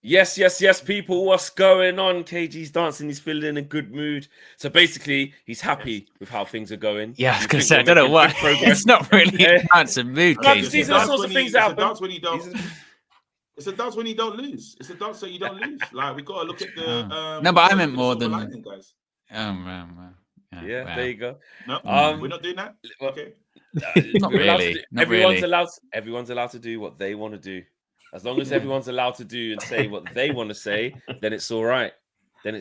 Yes, people. What's going on? KG's dancing. He's feeling in a good mood. So basically, he's happy with how things are going. Yeah, I was going to say, I don't know why. It's not really a dancing mood, KG. These are the sorts of things that happen. It's a dance when you don't lose. It's a dance so you don't lose. Like, we got to look at the... no, but I meant more than... Lightning, guys. Yeah, there you go. No, we're not doing that? Okay. Not really. Everyone's allowed to do what they want to do. As long as everyone's allowed to do and say what they want to say, then it's all right. You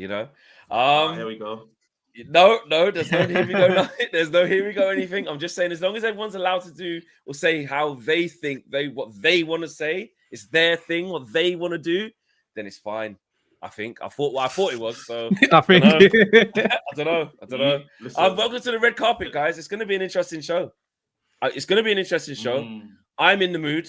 know. Here we go. No, there's no here we go. There's no here we go anything. I'm just saying, as long as everyone's allowed to do or say how they think what they want to say, it's their thing, what they want to do, then it's fine. I thought it was. So I think I don't know. Welcome to the red carpet, guys. It's going to be an interesting show. I'm in the mood.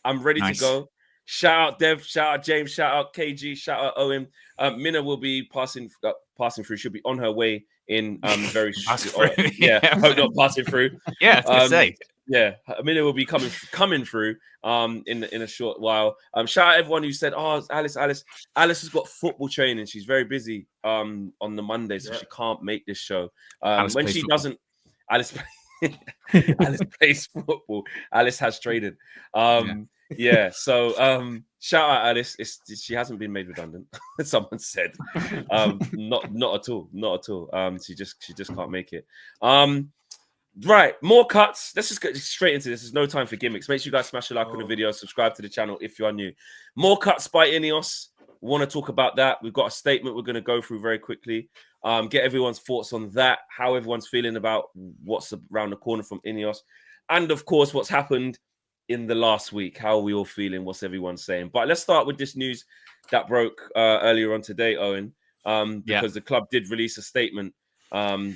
I'm ready to go. Shout out Dev, shout out James, shout out KG, shout out Owen. Minna will be passing through. She'll be on her way in very hope not passing through. Yeah, I was gonna say. Yeah, Minna will be coming through in a short while. Shout out everyone who said, "Oh, Alice has got football training. She's very busy on the Monday, so she can't make this show." When she doesn't, Alice plays football. Alice has traded. So shout out Alice. She hasn't been made redundant. Someone said, not at all. She just can't make it. Right, more cuts. Let's just get straight into this. There's no time for gimmicks. Make sure you guys smash a like on the video, subscribe to the channel if you are new. More cuts by INEOS. We want to talk about that. We've got a statement we're going to go through very quickly. Get everyone's thoughts on that, how everyone's feeling about what's around the corner from INEOS, and of course, what's happened in the last week. How are we all feeling? What's everyone saying? But let's start with this news that broke earlier on today, Owen, because the club did release a statement,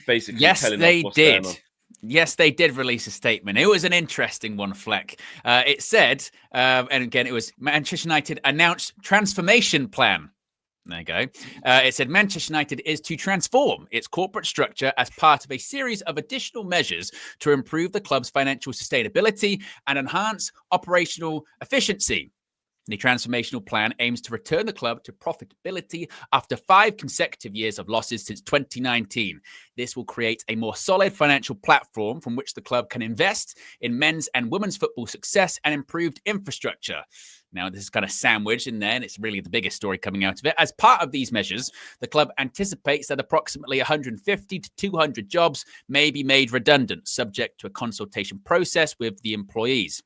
basically telling us what's going on. Yes, they did release a statement. It was an interesting one, Fleck. It said, and again, it was Manchester United announced transformation plan. There you go. It said Manchester United is to transform its corporate structure as part of a series of additional measures to improve the club's financial sustainability and enhance operational efficiency. The transformational plan aims to return the club to profitability after 5 consecutive years of losses since 2019. This will create a more solid financial platform from which the club can invest in men's and women's football success and improved infrastructure. Now, this is kind of sandwiched in there, and it's really the biggest story coming out of it. As part of these measures, the club anticipates that approximately 150 to 200 jobs may be made redundant, subject to a consultation process with the employees.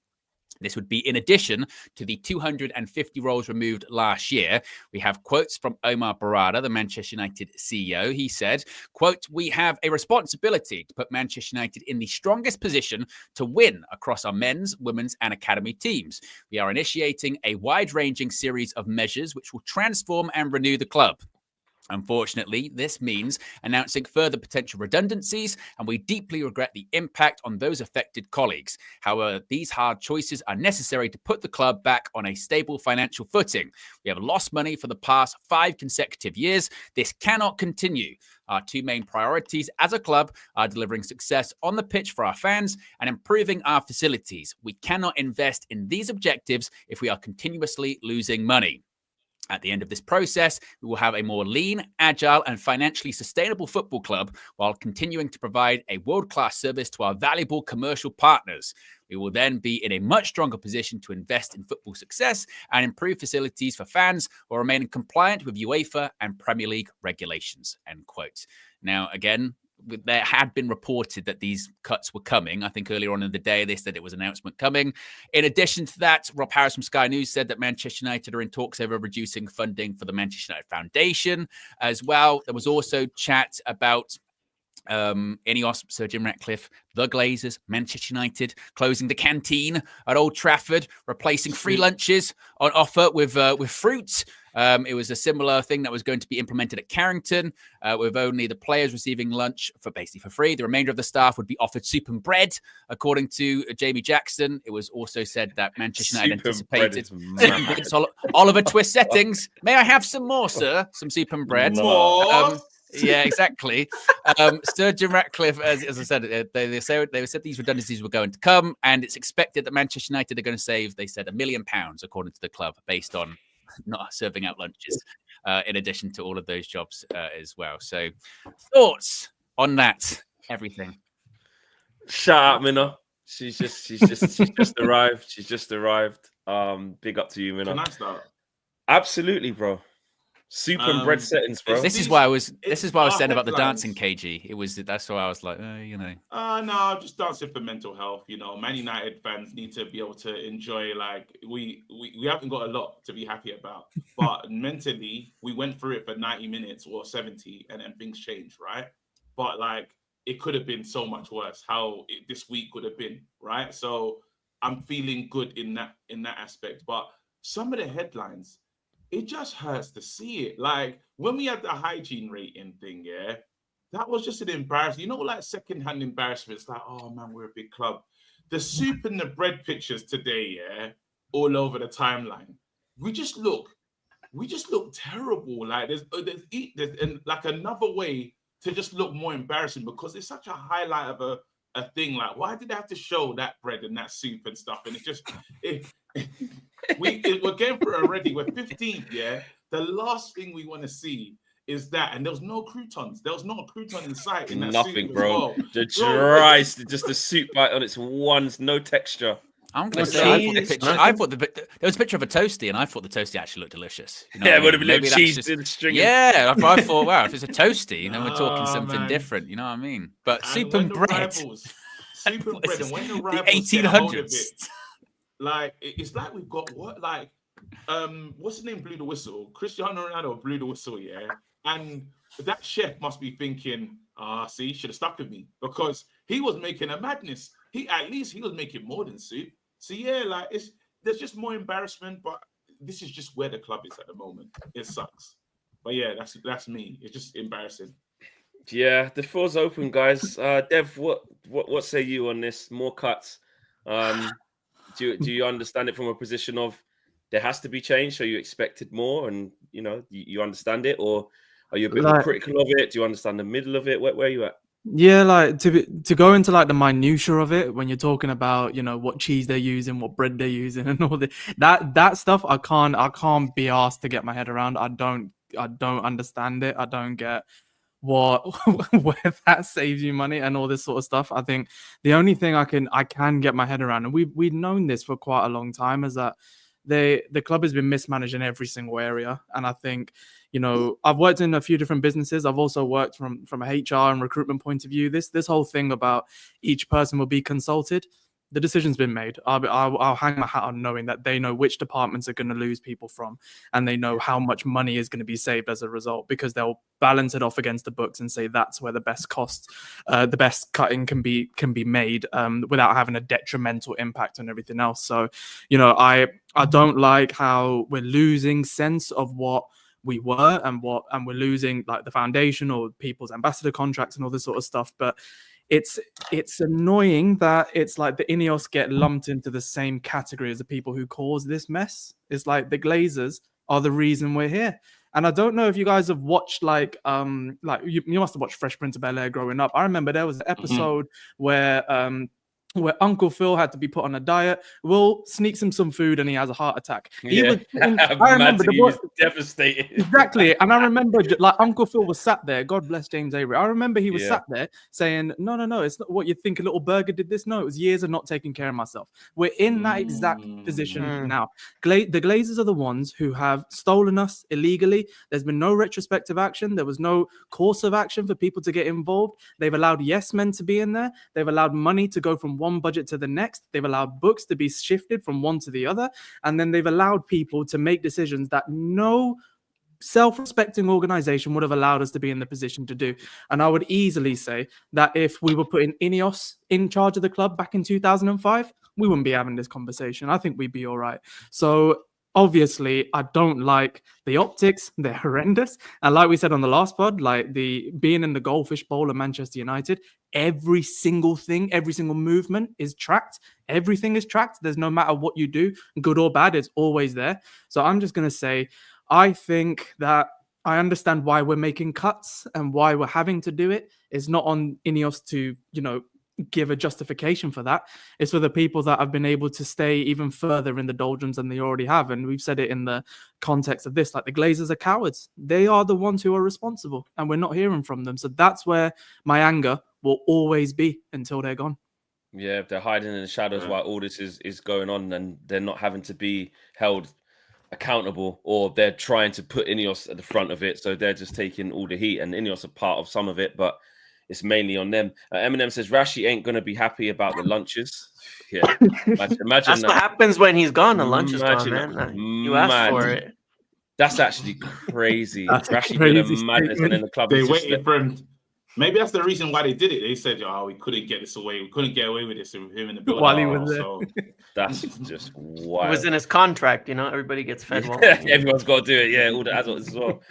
This would be in addition to the 250 roles removed last year. We have quotes from Omar Barada, the Manchester United CEO. He said, quote, "We have a responsibility to put Manchester United in the strongest position to win across our men's, women's and academy teams. We are initiating a wide-ranging series of measures which will transform and renew the club. Unfortunately, this means announcing further potential redundancies, and we deeply regret the impact on those affected colleagues. However, these hard choices are necessary to put the club back on a stable financial footing. We have lost money for the past 5 consecutive years. This cannot continue. Our 2 main priorities as a club are delivering success on the pitch for our fans and improving our facilities. We cannot invest in these objectives if we are continuously losing money. At the end of this process, we will have a more lean, agile, and financially sustainable football club while continuing to provide a world-class service to our valuable commercial partners. We will then be in a much stronger position to invest in football success and improve facilities for fans while remaining compliant with UEFA and Premier League regulations," end quote. Now, again, there had been reported that these cuts were coming. I think earlier on in the day, they said it was an announcement coming. In addition to that, Rob Harris from Sky News said that Manchester United are in talks over reducing funding for the Manchester United Foundation as well. There was also chat about INEOS, Sir Jim Ratcliffe, the Glazers, Manchester United closing the canteen at Old Trafford, replacing free lunches on offer with fruit. It was a similar thing that was going to be implemented at Carrington, with only the players receiving lunch for basically for free. The remainder of the staff would be offered soup and bread, according to Jamie Jackson. It was also said that Manchester United anticipated Oliver Twist settings. May I have some more, sir? Some soup and bread. Yeah, exactly. Sir Jim Ratcliffe, as I said, they said these redundancies were going to come, and it's expected that Manchester United are going to save, they said, £1 million, according to the club, based on not serving out lunches, in addition to all of those jobs as well. So, thoughts on that? Everything. Shout out Minna. She's just arrived. She's just arrived. Big up to you, Minna. Can I start? Absolutely, bro. Soup and bread settings, bro. This is why I was saying about the dancing, KG. That's why I was like, No, I'm just dancing for mental health. You know, Man United fans need to be able to enjoy. Like we haven't got a lot to be happy about, but mentally we went through it for 90 minutes or 70, and then things changed, right? But like it could have been so much worse. This week could have been, right? So I'm feeling good in that aspect. But some of the headlines, it just hurts to see it. Like when we had the hygiene rating thing, yeah, that was just an embarrassment. You know, like secondhand embarrassment. It's like, oh man, we're a big club. The soup and the bread pictures today, yeah, all over the timeline. We just look terrible. Like there's and like another way to just look more embarrassing, because it's such a highlight of a thing. Like, why did they have to show that bread and that soup and stuff? And we're getting through it already. We're 15th, yeah. The last thing we want to see is that, and there was no croutons. There was not a crouton in sight. In that Nothing, soup bro. well. Just the soup bite on its ones, no texture. I'm going to say, I thought there was a picture of a toasty, and I thought the toasty actually looked delicious. You know Yeah, it would have been been cheese in the string. Yeah, I thought, wow, if it's a toasty, then we're talking something different. You know what I mean? But soup and bread. Soup and bread, and when the rivals the get a hold of 1800s. it, like it's like we've got what's his name blew the whistle? Cristiano Ronaldo blew the whistle, yeah. And that chef must be thinking, see, should have stuck with me, because he was making a madness. At least he was making more than soup. So yeah, like there's just more embarrassment, but this is just where the club is at the moment. It sucks. But yeah, that's me. It's just embarrassing. Yeah, the floor's open, guys. Dev, what say you on this? More cuts. Do you understand it from a position of there has to be change, so you expected more, and you understand it, or are you a bit more critical of it? Do you understand the middle of it? Where are you at? Yeah, like to go into like the minutiae of it, when you're talking about what cheese they're using, what bread they're using, and all that stuff, I can't be asked to get my head around. I don't understand it. I don't get where that saves you money and all this sort of stuff. I think the only thing I can get my head around, and we've known this for quite a long time, is that the club has been mismanaged in every single area. And I think, I've worked in a few different businesses. I've also worked from a HR and recruitment point of view. This whole thing about each person will be consulted, the decision's been made. I'll hang my hat on knowing that they know which departments are going to lose people from, and they know how much money is going to be saved as a result, because they'll balance it off against the books and say that's where the best the best cutting can be made, without having a detrimental impact on everything else. So, I don't like how we're losing sense of what we were and we're losing like the foundation or people's ambassador contracts and all this sort of stuff. But it's annoying that it's like the INEOS get lumped into the same category as the people who cause this mess. It's like the Glazers are the reason we're here. And I don't know if you guys have watched like you must have watched Fresh Prince of Bel-Air growing up. I remember there was an episode where Uncle Phil had to be put on a diet. Will sneaks him some food and he has a heart attack. I remember he was devastated. Exactly. And I remember like Uncle Phil was sat there. God bless James Avery. I remember he was sat there saying, no, it's not what you think. A little burger did this. No, it was years of not taking care of myself. We're in that exact position now. The Glazers are the ones who have stolen us illegally. There's been no retrospective action. There was no course of action for people to get involved. They've allowed yes men to be in there. They've allowed money to go from one budget to the next. They've allowed books to be shifted from one to the other. And then they've allowed people to make decisions that no self-respecting organization would have allowed us to be in the position to do. And I would easily say that if we were putting INEOS in charge of the club back in 2005, we wouldn't be having this conversation. I think we'd be all right. So obviously, I don't like the optics. They're horrendous. And like we said on the last pod, like the being in the goldfish bowl of Manchester United, every single thing, every single movement is tracked. Everything is tracked. There's no matter what you do, good or bad, it's always there. So I'm just going to say, I think that I understand why we're making cuts and why we're having to do it. It's not on INEOS to, give a justification for that. It's for the people that have been able to stay even further in the doldrums than they already have. And we've said it in the context of this, like the Glazers are cowards. They are the ones who are responsible and we're not hearing from them. So that's where my anger will always be until they're gone. Yeah, they're hiding in the shadows while all this is going on, and they're not having to be held accountable, or they're trying to put INEOS at the front of it. So they're just taking all the heat, and INEOS are part of some of it, but it's mainly on them. Eminem says Rashi ain't going to be happy about the lunches. Yeah, imagine That's that. what happens when he's gone. The lunch is gone, man. You asked for it. That's actually crazy. That's Rashi crazy did a madness, and then the club They is just waited for him. Maybe that's the reason why they did it. They said, "Oh, we couldn't get this away. We couldn't get away with this with him in the building." While he was there. So That's just wild. It was in his contract, everybody gets fed. Everyone's got to do it. Yeah, all the adults as well.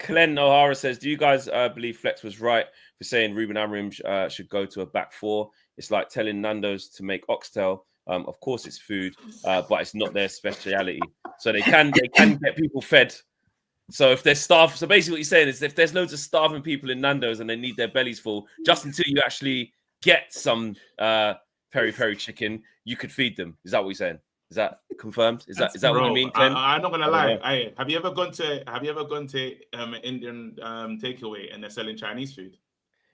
Glenn O'Hara says, do you guys believe Flex was right for saying Ruben Amorim should go to a back four? It's like telling Nando's to make oxtail. Of course, it's food, but it's not their speciality. So they can get people fed. So if there's staff, so basically what you're saying is if there's loads of starving people in Nando's and they need their bellies full, just until you actually get some peri-peri chicken, you could feed them. Is that what you're saying? Is that confirmed? Is that what you mean, Glenn? I'm not gonna lie. Have you ever gone to Indian takeaway and they're selling Chinese food?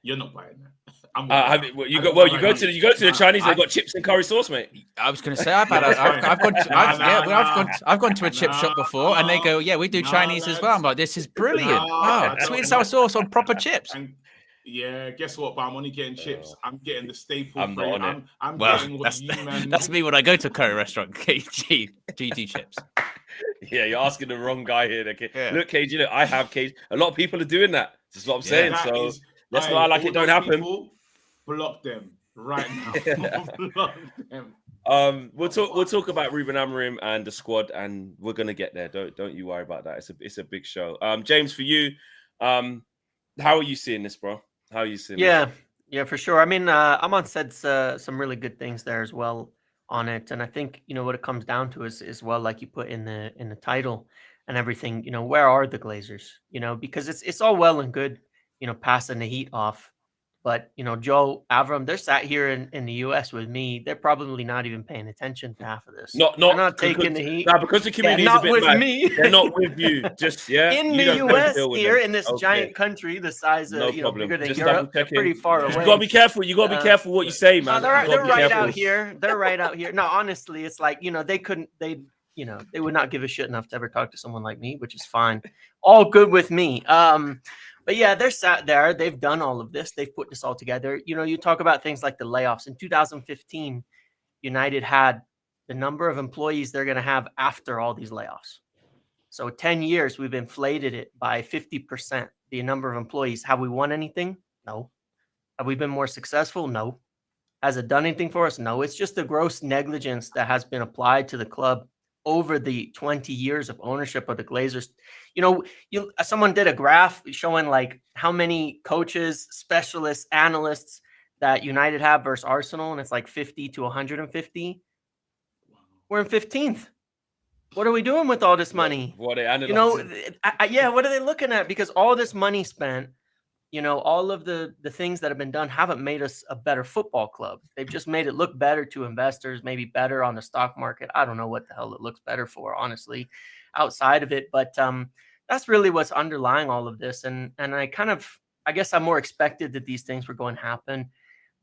You're not buying that. You go to the Chinese. They've got chips and curry sauce, mate. I was going to say I've gone to a chip shop before, and they go, "Yeah, we do Chinese as well." I'm like, "This is brilliant! Sweet and sour sauce on proper chips." Yeah, guess what? But I'm only getting chips. I'm getting the staple. I'm not on it. I'm Well, getting what you man. that's me when I go to a curry restaurant. GT chips. Yeah, you're asking the wrong guy here. Okay? Yeah. Look, KG, look, I have KG. A lot of people are doing that. That's what I'm saying. That So is- let's not like it don't happen. People, block them right now. Block them. We'll talk about Ruben Amorim and the squad, and we're gonna get there. Don't you worry about that. It's a big show. James, for you, how are you seeing this, bro? How are you seeing this? Yeah, for sure. I mean, Amon said some really good things there as well on it, and I think what it comes down to is well, like you put in the title and everything. Where are the Glazers? Because it's all well and good, passing the heat off. But, Joe, Avram, they're sat here in the U.S. with me. They're probably not even paying attention to half of this. They're not taking the heat. No, because the community is a bit with mad. me. They're not with you. Just, In the U.S. here, in this giant country the size of, bigger than Europe, they're pretty far away. You got to be careful. You got to be careful what you say, man. No, they're right out here. They're right out here. No, honestly, it's like, they would not give a shit enough to ever talk to someone like me, which is fine. All good with me. But yeah, they're sat there. They've done all of this. They've put this all together. You talk about things like the layoffs. In 2015, United had the number of employees they're going to have after all these layoffs. So 10 years, we've inflated it by 50%, the number of employees. Have we won anything? No. Have we been more successful? No. Has it done anything for us? No. It's just the gross negligence that has been applied to the club over the 20 years of ownership of the Glazers. Someone did a graph showing like how many coaches, specialists, analysts that United have versus Arsenal, and it's like 50 to 150. We're in 15th. What are we doing with all this money? What are they what are they looking at? Because all this money spent, all of the things that have been done haven't made us a better football club. They've just made it look better to investors, maybe better on the stock market. I don't know what the hell it looks better for, honestly, outside of it. But that's really what's underlying all of this. And I guess I more expected that these things were going to happen.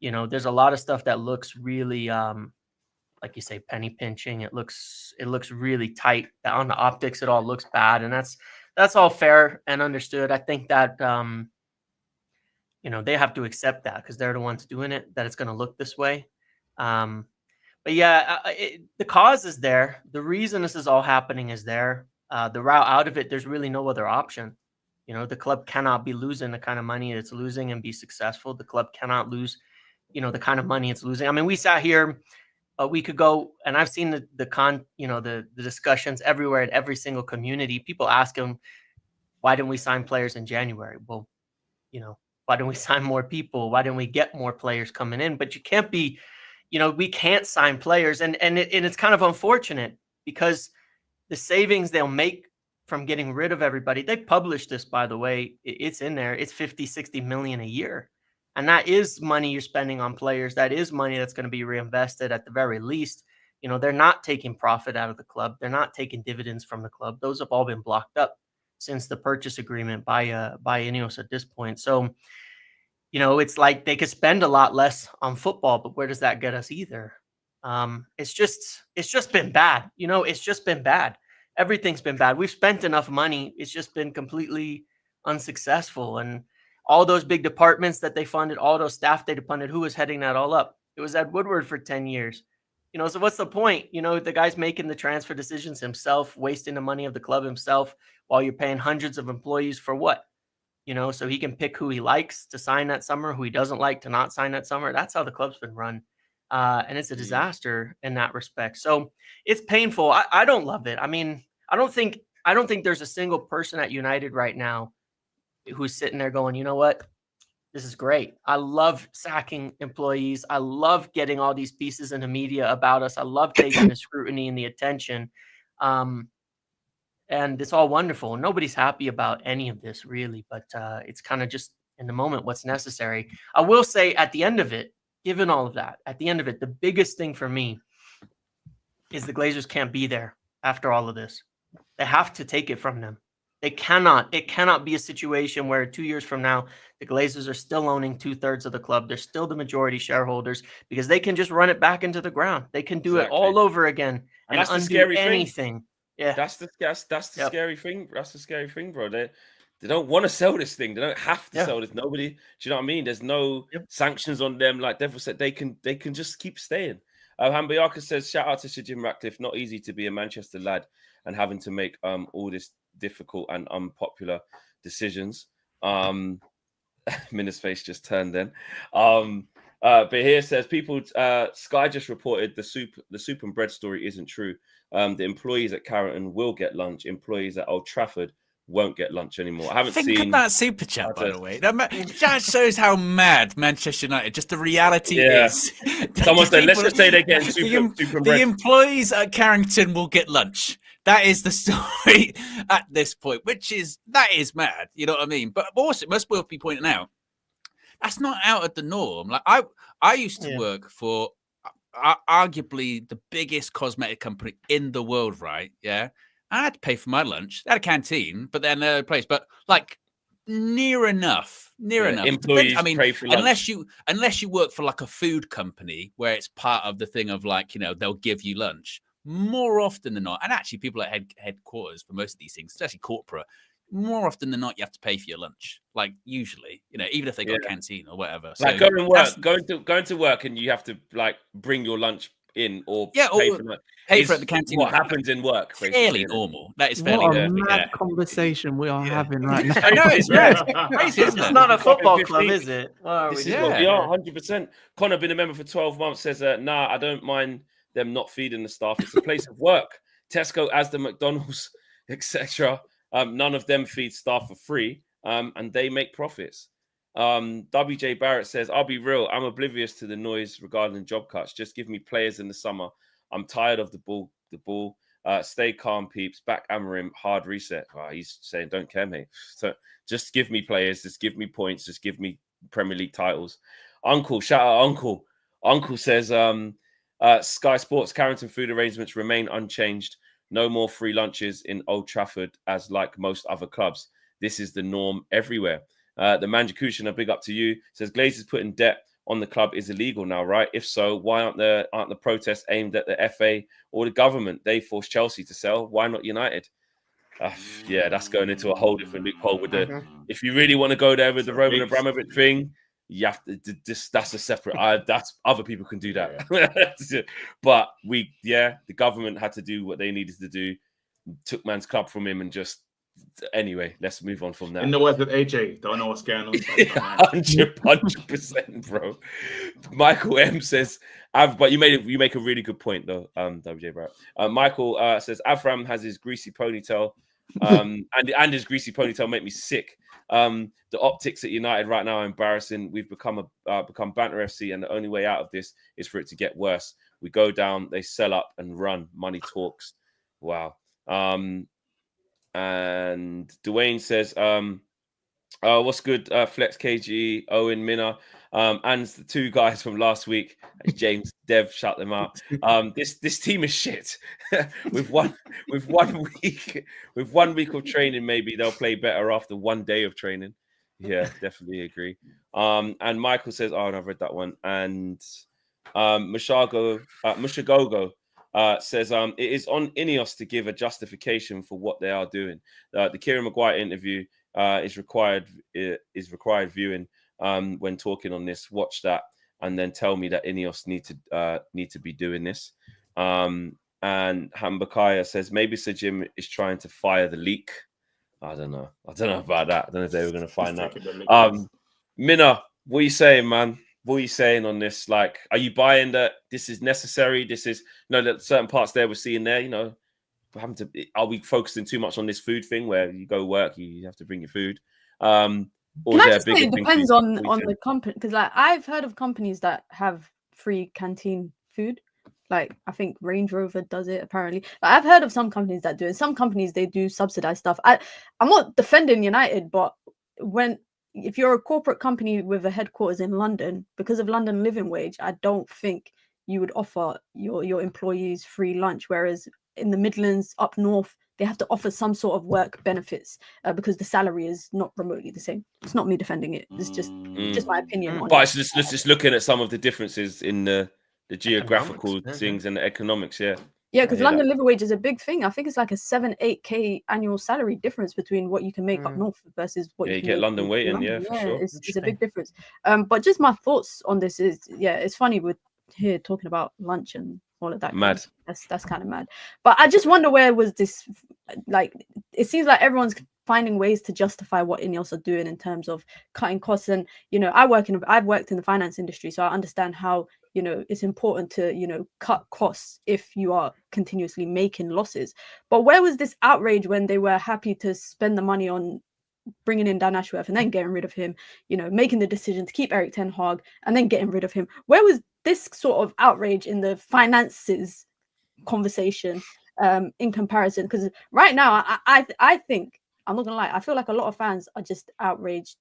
There's a lot of stuff that looks really, like you say, penny pinching. It looks really tight. On the optics, it all looks bad. And that's all fair and understood. I think that, they have to accept that because they're the ones doing it, that it's going to look this way. But yeah, the cause is there. The reason this is all happening is there. The route out of it, there's really no other option. The club cannot be losing the kind of money it's losing and be successful. The club cannot lose, the kind of money it's losing. I mean, we sat here a week ago, and I've seen the discussions everywhere in every single community. People asking, why didn't we sign players in January? Well, why didn't we sign more people? Why didn't we get more players coming in? But you can't be, we can't sign players. And it's kind of unfortunate because the savings they'll make from getting rid of everybody. They published this, by the way. It's in there. It's 50, 60 million a year. And that is money you're spending on players. That is money that's going to be reinvested at the very least. You know, they're not taking profit out of the club. They're not taking dividends from the club. Those have all been blocked up since the purchase agreement by INEOS at this point. So, you know, it's like they could spend a lot less on football, but where does that get us either? It's just been bad. You know, it's just been bad. Everything's been bad. We've spent enough money. It's just been completely unsuccessful. And all those big departments that they funded, all those staff they funded, who was heading that all up? It was Ed Woodward for 10 years. You know, so what's the point? You know, the guy's making the transfer decisions himself, wasting the money of the club himself, while you're paying hundreds of employees for what? You know, so he can pick who he likes to sign that summer, who he doesn't like to not sign that summer. That's how the club's been run. And it's a disaster in that respect. So it's painful. I don't love it. I mean, I don't think there's a single person at United right now who's sitting there going, you know what? This is great. I love sacking employees. I love getting all these pieces in the media about us. I love taking the scrutiny and the attention. And it's all wonderful. Nobody's happy about any of this, really, but it's kind of just in the moment what's necessary. I will say at the end of it, given all of that, at the end of it, the biggest thing for me is the Glazers can't be there after all of this. They have to take it from them. It cannot be a situation where 2 years from now, the Glazers are still owning 2/3 of the club. They're still the majority shareholders because they can just run it back into the ground. They can do it all over again and that's the undo scary anything. thing. Yeah, That's the scary thing. That's the scary thing, bro. They don't want to sell this thing. They don't have to sell this. Nobody. Do you know what I mean? There's no sanctions on them. Like Devil said, they can just keep staying. Hambayaka says, shout out to Sir Jim Ratcliffe. Not easy to be a Manchester lad and having to make all this difficult and unpopular decisions. Minna's face just turned then. But here says people. Sky just reported the soup and bread story isn't true. The employees at Carrington will get lunch. Employees at Old Trafford won't get lunch anymore. I haven't Think seen of that super chat, by the way. That shows how mad Manchester United. Just the reality is. Someone said, let's just say they're getting super bread. The employees at Carrington will get lunch. That is the story at this point, that is mad. You know what I mean? But also, it must be pointing out that's not out of the norm. Like I used to work for arguably the biggest cosmetic company in the world, right? Yeah. I had to pay for my lunch. They had a canteen, but then a place. But like near enough. Employees pay for lunch. Unless you work for like a food company where it's part of the thing of like, you know, they'll give you lunch more often than not. And actually people at headquarters for most of these things, especially corporate, more often than not, you have to pay for your lunch. Like usually, you know, even if they got a canteen or whatever. So like going to work and you have to like bring your lunch in or pay for lunch. Pay for it at the canteen. What happens in work? Fairly normal. That is fairly normal. What a mad conversation we are having right now. I know it's crazy, isn't it? It's not a football club, is it? This is what we are, 100%. Connor, been a member for 12 months, says, nah, I don't mind them not feeding the staff. It's a place of work. Tesco, Asda, McDonald's, etc. None of them feed staff for free, and they make profits. WJ Barrett says, I'll be real. I'm oblivious to the noise regarding job cuts. Just give me players in the summer. I'm tired of the ball. Stay calm, peeps. Back Amarim, hard reset. Oh, he's saying, don't care, mate. So just give me players. Just give me points. Just give me Premier League titles. Uncle, shout out Uncle. Uncle says, Sky Sports Carrington food arrangements remain unchanged. No more free lunches in Old Trafford as like most other clubs. This is the norm everywhere. The Manjakushin, a big up to you, says Glazers putting debt on the club is illegal now, right? If so, why aren't the protests aimed at the FA or the government? They forced Chelsea to sell. Why not United? Yeah, that's going into a whole different loophole with the. If you really want to go there with the Roman Abramovich thing, you have to. That's a separate. That's other people can do that. Yeah. But the government had to do what they needed to do. Took man's club from him and just. Anyway, let's move on from that. In the words of AJ, don't know what's going on. 100%, bro. Michael M says, but you make a really good point though, WJ Barrett. Michael says Avram has his greasy ponytail, and his greasy ponytail make me sick. The optics at United right now are embarrassing. We've become Banter FC, and the only way out of this is for it to get worse. We go down, they sell up and run. Money talks. Wow. And Dwayne says, what's good, Flex KG, Owen, Minna, and the two guys from last week, James, Dev, shout them out. This team is shit. with one week of training, maybe they'll play better after 1 day of training. Yeah, definitely agree. And Michael says, oh, and I've read that one. And Mushagogo says, it is on INEOS to give a justification for what they are doing. The Kieran Maguire interview is required viewing when talking on this. Watch that and then tell me that INEOS need to be doing this. And Hambakaya says maybe Sir Jim is trying to fire the leak. I don't know about that. I don't know if they were going to find that. Minna, what are you saying, man? What are you saying on this? Like, are you buying that this is necessary? This is that certain parts there we're seeing there, are we focusing too much on this food thing where you go work, you have to bring your food? Or Can I just say it depends on the company, because like I've heard of companies that have free canteen food. Like I think Range Rover does it apparently. Like, I've heard of some companies that do it. Some companies they do subsidize stuff. I'm not defending United, but if you're a corporate company with a headquarters in London, because of London living wage, I don't think you would offer your employees free lunch. Whereas in the Midlands, up north, they have to offer some sort of work benefits because the salary is not remotely the same. It's not me defending it. It's just my opinion. But it's just looking at some of the differences in the geographical things and the economics. Yeah, because London living wage is a big thing. I think it's like a 7-8K annual salary difference between what you can make up north versus what you get London waiting. Yeah, for sure. It's a big difference. But just my thoughts on this is, it's funny with here talking about lunch and all of that. Mad. That's kind of mad. But I just wonder where was this, like, it seems like everyone's finding ways to justify what INEOS are doing in terms of cutting costs. And, I've worked in the finance industry, so I understand how, it's important to, cut costs if you are continuously making losses. But where was this outrage when they were happy to spend the money on bringing in Dan Ashworth and then getting rid of him, making the decision to keep Eric Ten Hag and then getting rid of him? Where was this sort of outrage in the finances conversation in comparison? Because right now, I think, I'm not gonna lie, I feel like a lot of fans are just outraged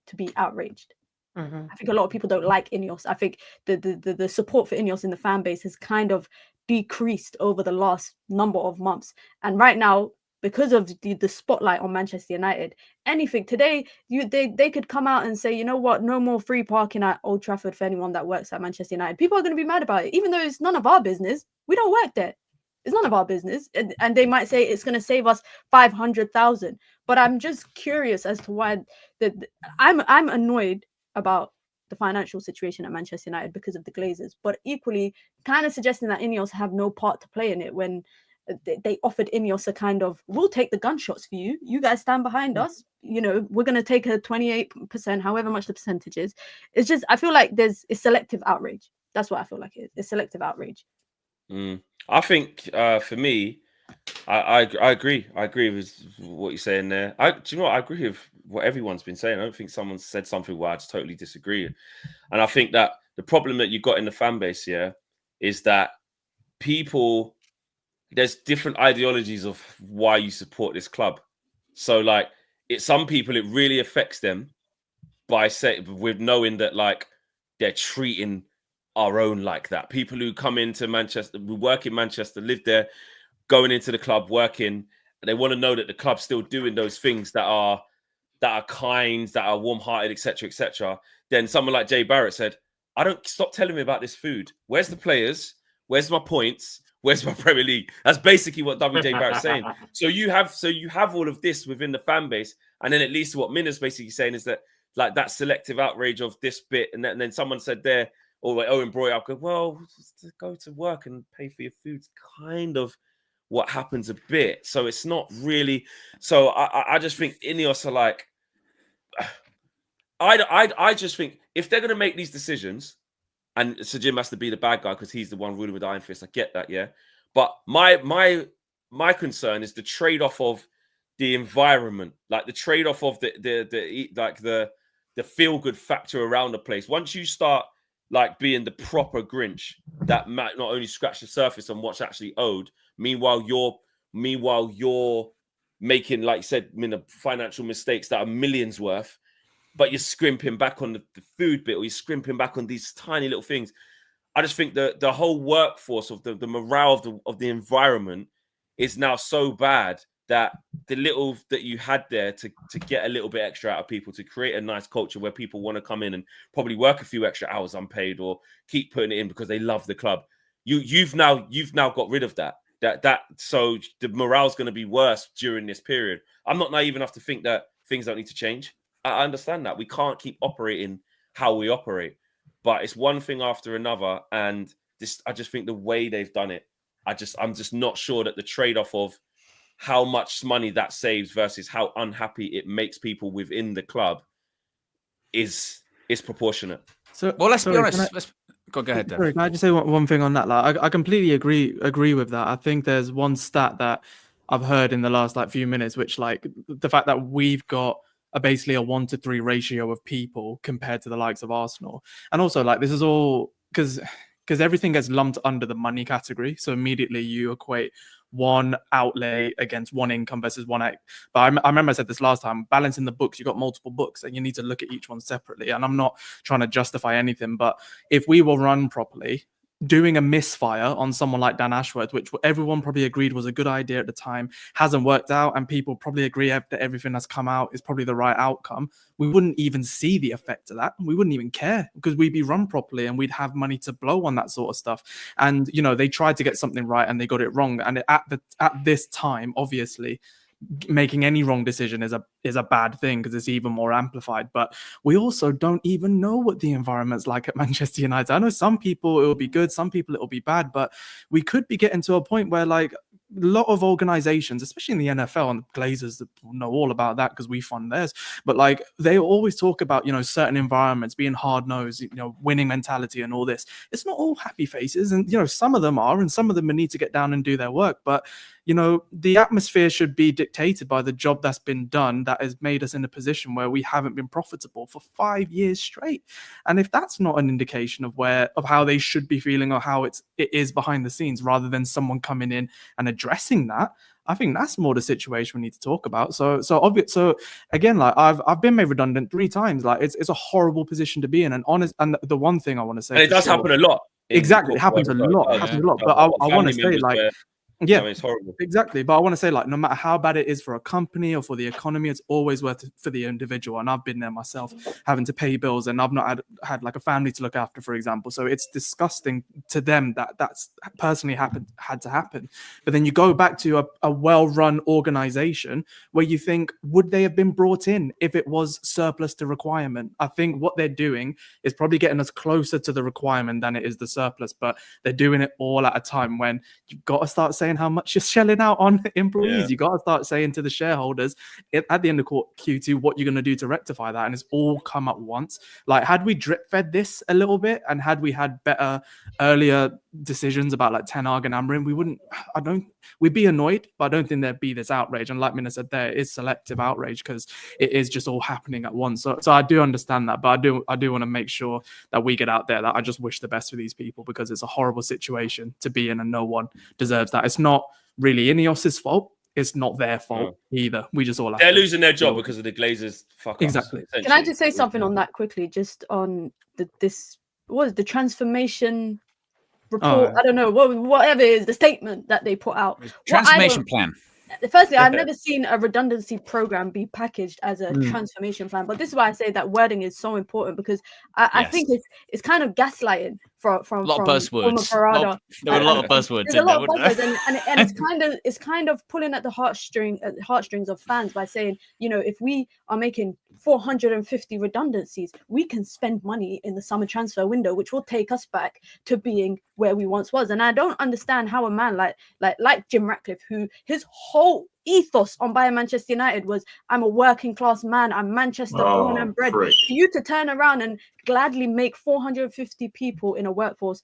to be outraged. I think a lot of people don't like INEOS. I think the support for INEOS in the fan base has kind of decreased over the last number of months. And right now, because of the spotlight on Manchester United, anything today, they could come out and say, you know what, no more free parking at Old Trafford for anyone that works at Manchester United. People are going to be mad about it, even though it's none of our business. We don't work there. It's none of our business. And they might say it's going to save us 500,000. But I'm just curious as to why I'm annoyed about the financial situation at Manchester United because of the Glazers, but equally kind of suggesting that INEOS have no part to play in it when they offered INEOS a kind of, we'll take the gunshots for you. You guys stand behind us. We're going to take a 28%, however much the percentage is. It's just, I feel like it's selective outrage. That's what I feel like it is. It's selective outrage. I think for me, I agree. I agree with what you're saying there. Do you know what? I agree with what everyone's been saying. I don't think someone said something where I just totally disagree. And I think that the problem that you got in the fan base here is that there's different ideologies of why you support this club. So like some people, it really affects them with knowing that like they're treating our own like that. People who come into Manchester, who work in Manchester, live there, going into the club, working, and they want to know that the club's still doing those things that are kind, that are warm-hearted, etc., etc. Then someone like Jay Barrett said, I don't stop telling me about this food. Where's the players? Where's my points? Where's my Premier League? That's basically what WJ Barrett's saying. So you have all of this within the fan base, and then at least what Minna's basically saying is that like that selective outrage of this bit, and then someone said there, or like Owen brought it up, well, to go to work and pay for your food's kind of what happens a bit. So it's not really. So I just think INEOS are like, I just think if they're going to make these decisions, and Sir Jim has to be the bad guy because he's the one ruling with iron fist. I get that, yeah. But my concern is the trade-off of the environment, like the trade-off of the feel-good factor around the place. Once you start like being the proper Grinch that might not only scratch the surface on what's actually owed, meanwhile you're making, like you said, financial mistakes that are millions worth, but you're scrimping back on the food bit, or you're scrimping back on these tiny little things. I just think that the whole workforce of the morale of the environment is now so bad that the little that you had there to get a little bit extra out of people, to create a nice culture where people want to come in and probably work a few extra hours unpaid or keep putting it in because they love the club. You've now got rid of that. So the morale's going to be worse during this period. I'm not naive enough to think that things don't need to change. I understand that we can't keep operating how we operate, but it's one thing after another. And I just think the way they've done it, I'm just not sure that the trade-off of how much money that saves versus how unhappy it makes people within the club is proportionate. So, well, let's be sorry, honest. Go ahead, Dev. Sorry, can I just say one thing on that? Like, I completely agree with that. I think there's one stat that I've heard in the last few minutes, which like the fact that we've got basically a 1-to-3 ratio of people compared to the likes of Arsenal, and also like this is all because everything gets lumped under the money category. So immediately you equate one outlay against one income versus one out. But I remember I said this last time, balancing the books, you got multiple books and you need to look at each one separately. And I'm not trying to justify anything, but if we were run properly, doing a misfire on someone like Dan Ashworth, which everyone probably agreed was a good idea at the time, hasn't worked out, and people probably agree that everything that's come out is probably the right outcome, we wouldn't even see the effect of that. We wouldn't even care because we'd be run properly and we'd have money to blow on that sort of stuff. And, you know, they tried to get something right and they got it wrong. And at this time, obviously, making any wrong decision is a bad thing because it's even more amplified. But we also don't even know what the environment's like at Manchester United. I know some people it will be good, some people it will be bad, but we could be getting to a point where like a lot of organizations, especially in the NFL, and the Glazers know all about that because we fund theirs, but like they always talk about, you know, certain environments being hard-nosed, you know, winning mentality and all this. It's not all happy faces, and you know, some of them are, and some of them need to get down and do their work, but you know, the atmosphere should be dictated by the job that's been done that has made us in a position where we haven't been profitable for 5 years straight. And if that's not an indication of how they should be feeling or how it is behind the scenes, rather than someone coming in and addressing that, I think that's more the situation we need to talk about. So again, like I've been made redundant 3 times. Like it's a horrible position to be in. And the one thing I want to say, and it does happen a lot. Exactly, it happens a lot. It happens a lot. But I want to say like. Yeah, I mean, it's horrible. Exactly. But I want to say, like, no matter how bad it is for a company or for the economy, it's always worth it for the individual. And I've been there myself, having to pay bills, and I've not had like a family to look after, for example. So it's disgusting to them that's personally had to happen. But then you go back to a well-run organization where you think, would they have been brought in if it was surplus to requirement? I think what they're doing is probably getting us closer to the requirement than it is the surplus. But they're doing it all at a time when you've got to start saying how much you're shelling out on employees. Yeah. You got to start saying to the shareholders at the end of Q2 what you're going to do to rectify that, and it's all come at once. Like, had we drip fed this a little bit and had we had better earlier decisions about like Ten Hag and Amrin, we'd be annoyed, but I don't think there'd be this outrage. And like Mina said, there is selective outrage because it is just all happening at once. So I do understand that, but I do want to make sure that we get out there that I just wish the best for these people, because it's a horrible situation to be in and no one deserves that. It's not really INEOS's fault. It's not their fault either. We just all have they're losing their job because of the Glazers fuck ups. Exactly. Can I just say something on that quickly? Just on the transformation report? I don't know, whatever it is, the statement that they put out. Transformation plan. Firstly, I've never seen a redundancy program be packaged as a transformation plan, but this is why I say that wording is so important, because I think it's kind of gaslighting from a lot of buzzwords. There were a lot of buzzwords. There's a lot of buzzwords, and it's kind of pulling at the heartstrings of fans by saying, you know, if we are making 450 redundancies, we can spend money in the summer transfer window, which will take us back to being where we once was. And I don't understand how a man like Jim Ratcliffe, who his whole ethos on buying Manchester United was, I'm a working class man, I'm Manchester born and bred, for you to turn around and gladly make 450 people in a workforce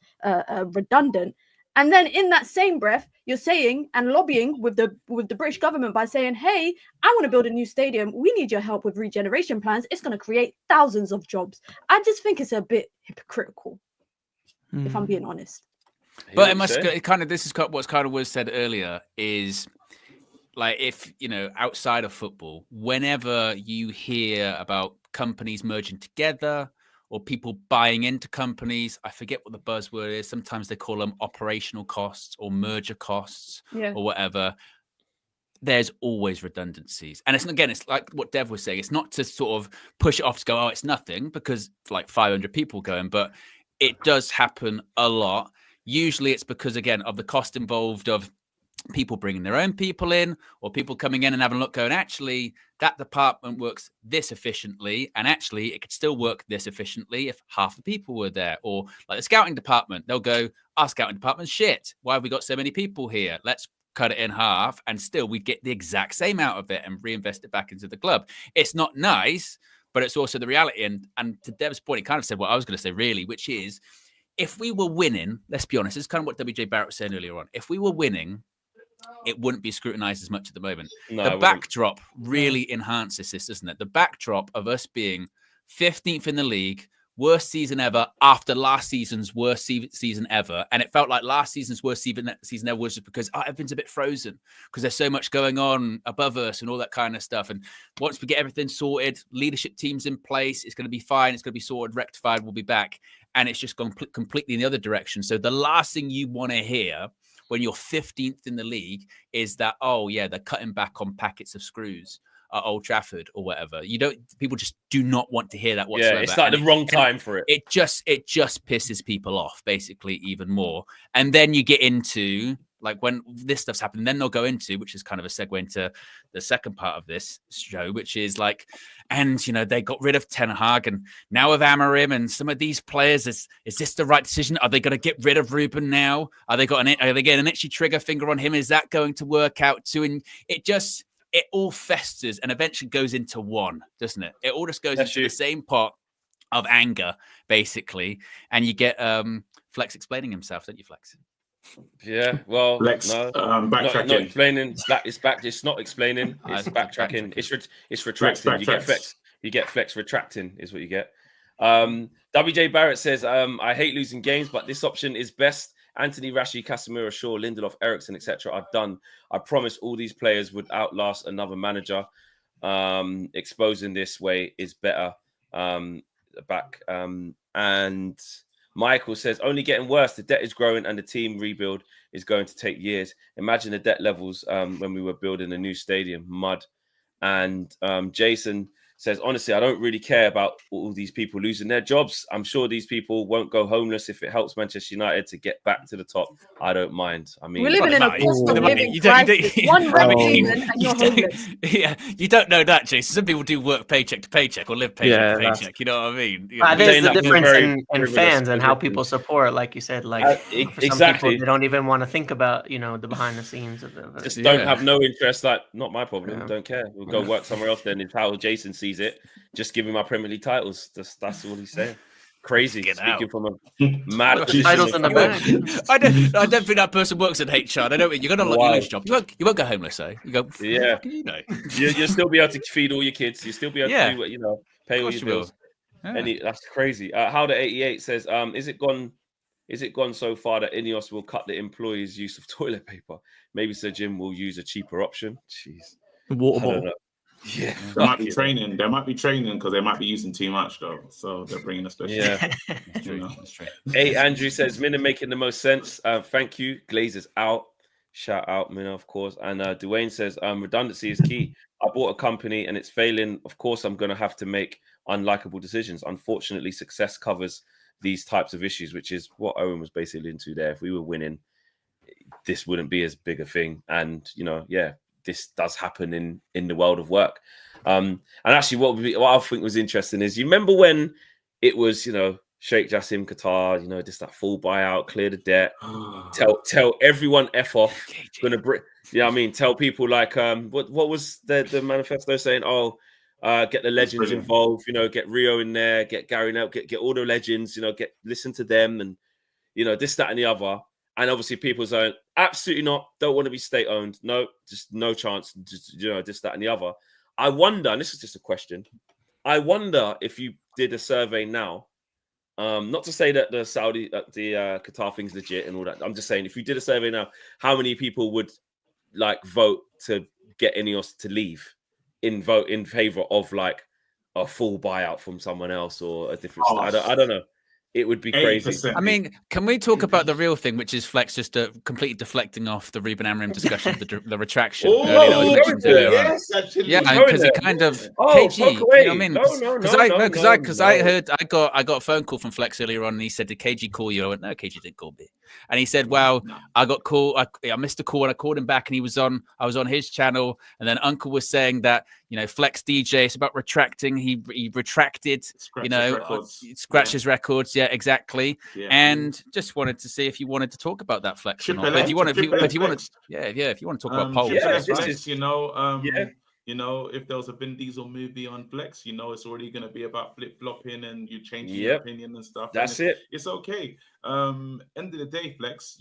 redundant. And then in that same breath, you're saying and lobbying with the British government by saying, hey, I want to build a new stadium. We need your help with regeneration plans. It's going to create thousands of jobs. I just think it's a bit hypocritical, if I'm being honest. But it must this is what's kind of was said earlier is, like if, outside of football, whenever you hear about companies merging together or people buying into companies, I forget what the buzzword is. Sometimes they call them operational costs or merger costs or whatever. There's always redundancies. And it's like what Dev was saying. It's not to sort of push it off to go, oh, it's nothing, because like 500 people going, but it does happen a lot. Usually it's because, again, of the cost involved of people bringing their own people in or people coming in and having a look going, actually, that department works this efficiently. And actually, it could still work this efficiently if half the people were there. Or like the scouting department, they'll go, our scouting department's shit. Why have we got so many people here? Let's cut it in half, and still we get the exact same out of it and reinvest it back into the club. It's not nice, but it's also the reality. And to Dev's point, he kind of said what I was going to say, really, which is if we were winning, let's be honest, it's kind of what WJ Barrett was saying earlier on. If we were winning, it wouldn't be scrutinized as much at the moment. No, the backdrop really enhances this, doesn't it? The backdrop of us being 15th in the league, worst season ever after last season's worst season ever. And it felt like last season's worst season ever was just because everything's a bit frozen because there's so much going on above us and all that kind of stuff. And once we get everything sorted, leadership teams in place, it's going to be fine. It's going to be sorted, rectified. We'll be back. And it's just gone completely in the other direction. So the last thing you want to hear when you're 15th in the league is that, oh yeah, they're cutting back on packets of screws at Old Trafford or whatever. People just do not want to hear that whatsoever. Yeah, it's like the wrong time for it. It just pisses people off, basically, even more. And then you get into, like, when this stuff's happening, then they'll go into, which is kind of a segue into the second part of this show, which is like, and, they got rid of Ten Hag, and now with Amorim and some of these players, is this the right decision? Are they going to get rid of Ruben now? Are they getting an itchy trigger finger on him? Is that going to work out too? And it all festers and eventually goes into one, doesn't it? It all just goes into the same pot of anger, basically. And you get Flex explaining himself, don't you, Flex? Yeah, well, Flex, no, backtracking. not explaining. It's back. It's not explaining. It's backtracking. It's retracting. You get Flex retracting is what you get. WJ Barrett says, I hate losing games, but this option is best. Anthony, Rashi, Casemiro, Shaw, Lindelof, Eriksen, etc. are done. I promise all these players would outlast another manager. Exposing this way is better. And Michael says, only getting worse. The debt is growing and the team rebuild is going to take years. Imagine the debt levels when we were building a new stadium, mud. And Jason says, honestly, I don't really care about all these people losing their jobs. I'm sure these people won't go homeless if it helps Manchester United to get back to the top. I don't mind. I mean, we're living in a cost of living crisis. One red season and you're homeless. Yeah, you don't know that, Jason. Some people do work paycheck to paycheck or live paycheck to paycheck. You know what I mean? There's the difference in fans and how people support. Like you said, like for some people, they don't even want to think about, the behind the scenes of it. Just don't have no interest. Like, not my problem. Yeah. Don't care. We'll go work somewhere else. Then it's how Jason sees it. Just give him my Premier League titles. That's all he's saying. Crazy. Speaking from a mad titles in the bag. I don't think that person works in HR. I don't. You're gonna lose your job. You won't go homeless, though. You go. Yeah. You'll still be able to feed all your kids. You'll still be able to do pay all your bills. Yeah. That's crazy. How the 88 says, is it gone so far that INEOS will cut the employees' use of toilet paper? Maybe Sir Jim will use a cheaper option. Jeez. Water bottle. Yeah, there might be training. There might be training because they might be using too much though. So they're bringing a special. Yeah, that's true. That's true. Hey, Andrew says Minna making the most sense. Thank you. Glazers out. Shout out Minna, of course. And Dwayne says redundancy is key. I bought a company and it's failing. Of course, I'm going to have to make unlikable decisions. Unfortunately, success covers these types of issues, which is what Owen was basically into there. If we were winning, this wouldn't be as big a thing. And this does happen in the world of work. And actually what I think was interesting is, you remember when it was, Sheikh Jassim Qatar, just that full buyout, clear the debt, tell everyone F off, gonna bring, tell people like, what was the manifesto saying? Get the legends involved, get Rio in there, get Gary Neville, get all the legends, listen to them and, this, that and the other. And obviously people saying, absolutely not, don't want to be state-owned. No, just no chance, just, this, that, and the other. I wonder, and this is just a question, I wonder if you did a survey now, not to say that the Qatar thing's legit and all that. I'm just saying, if you did a survey now, how many people would vote to get INEOS to leave in favor of like a full buyout from someone else or a different. I don't know. It would be crazy. 80%. I mean, can we talk about the real thing, which is Flex just completely deflecting off the Ruben Amorim discussion of the retraction earlier that was mentioned earlier on? Yes, actually. Yeah, because he kind of KG. You know what I mean? Because I heard I got a phone call from Flex earlier on, and he said, "Did KG call you?" I went, "No, KG didn't call me." And he said, "Well, I got call. I missed a call, and I called him back, and he was on. I was on his channel, and then Uncle was saying that Flex DJ. It's about retracting. He retracted. Scratch his records. Yeah, exactly. Yeah. And just wanted to see if you wanted to talk about that, Flex, or not. If you want to talk about polls, Flex, if there was a Vin Diesel movie on Flex, it's already going to be about flip flopping and you changing your opinion and stuff. That's it. It's okay. End of the day, Flex,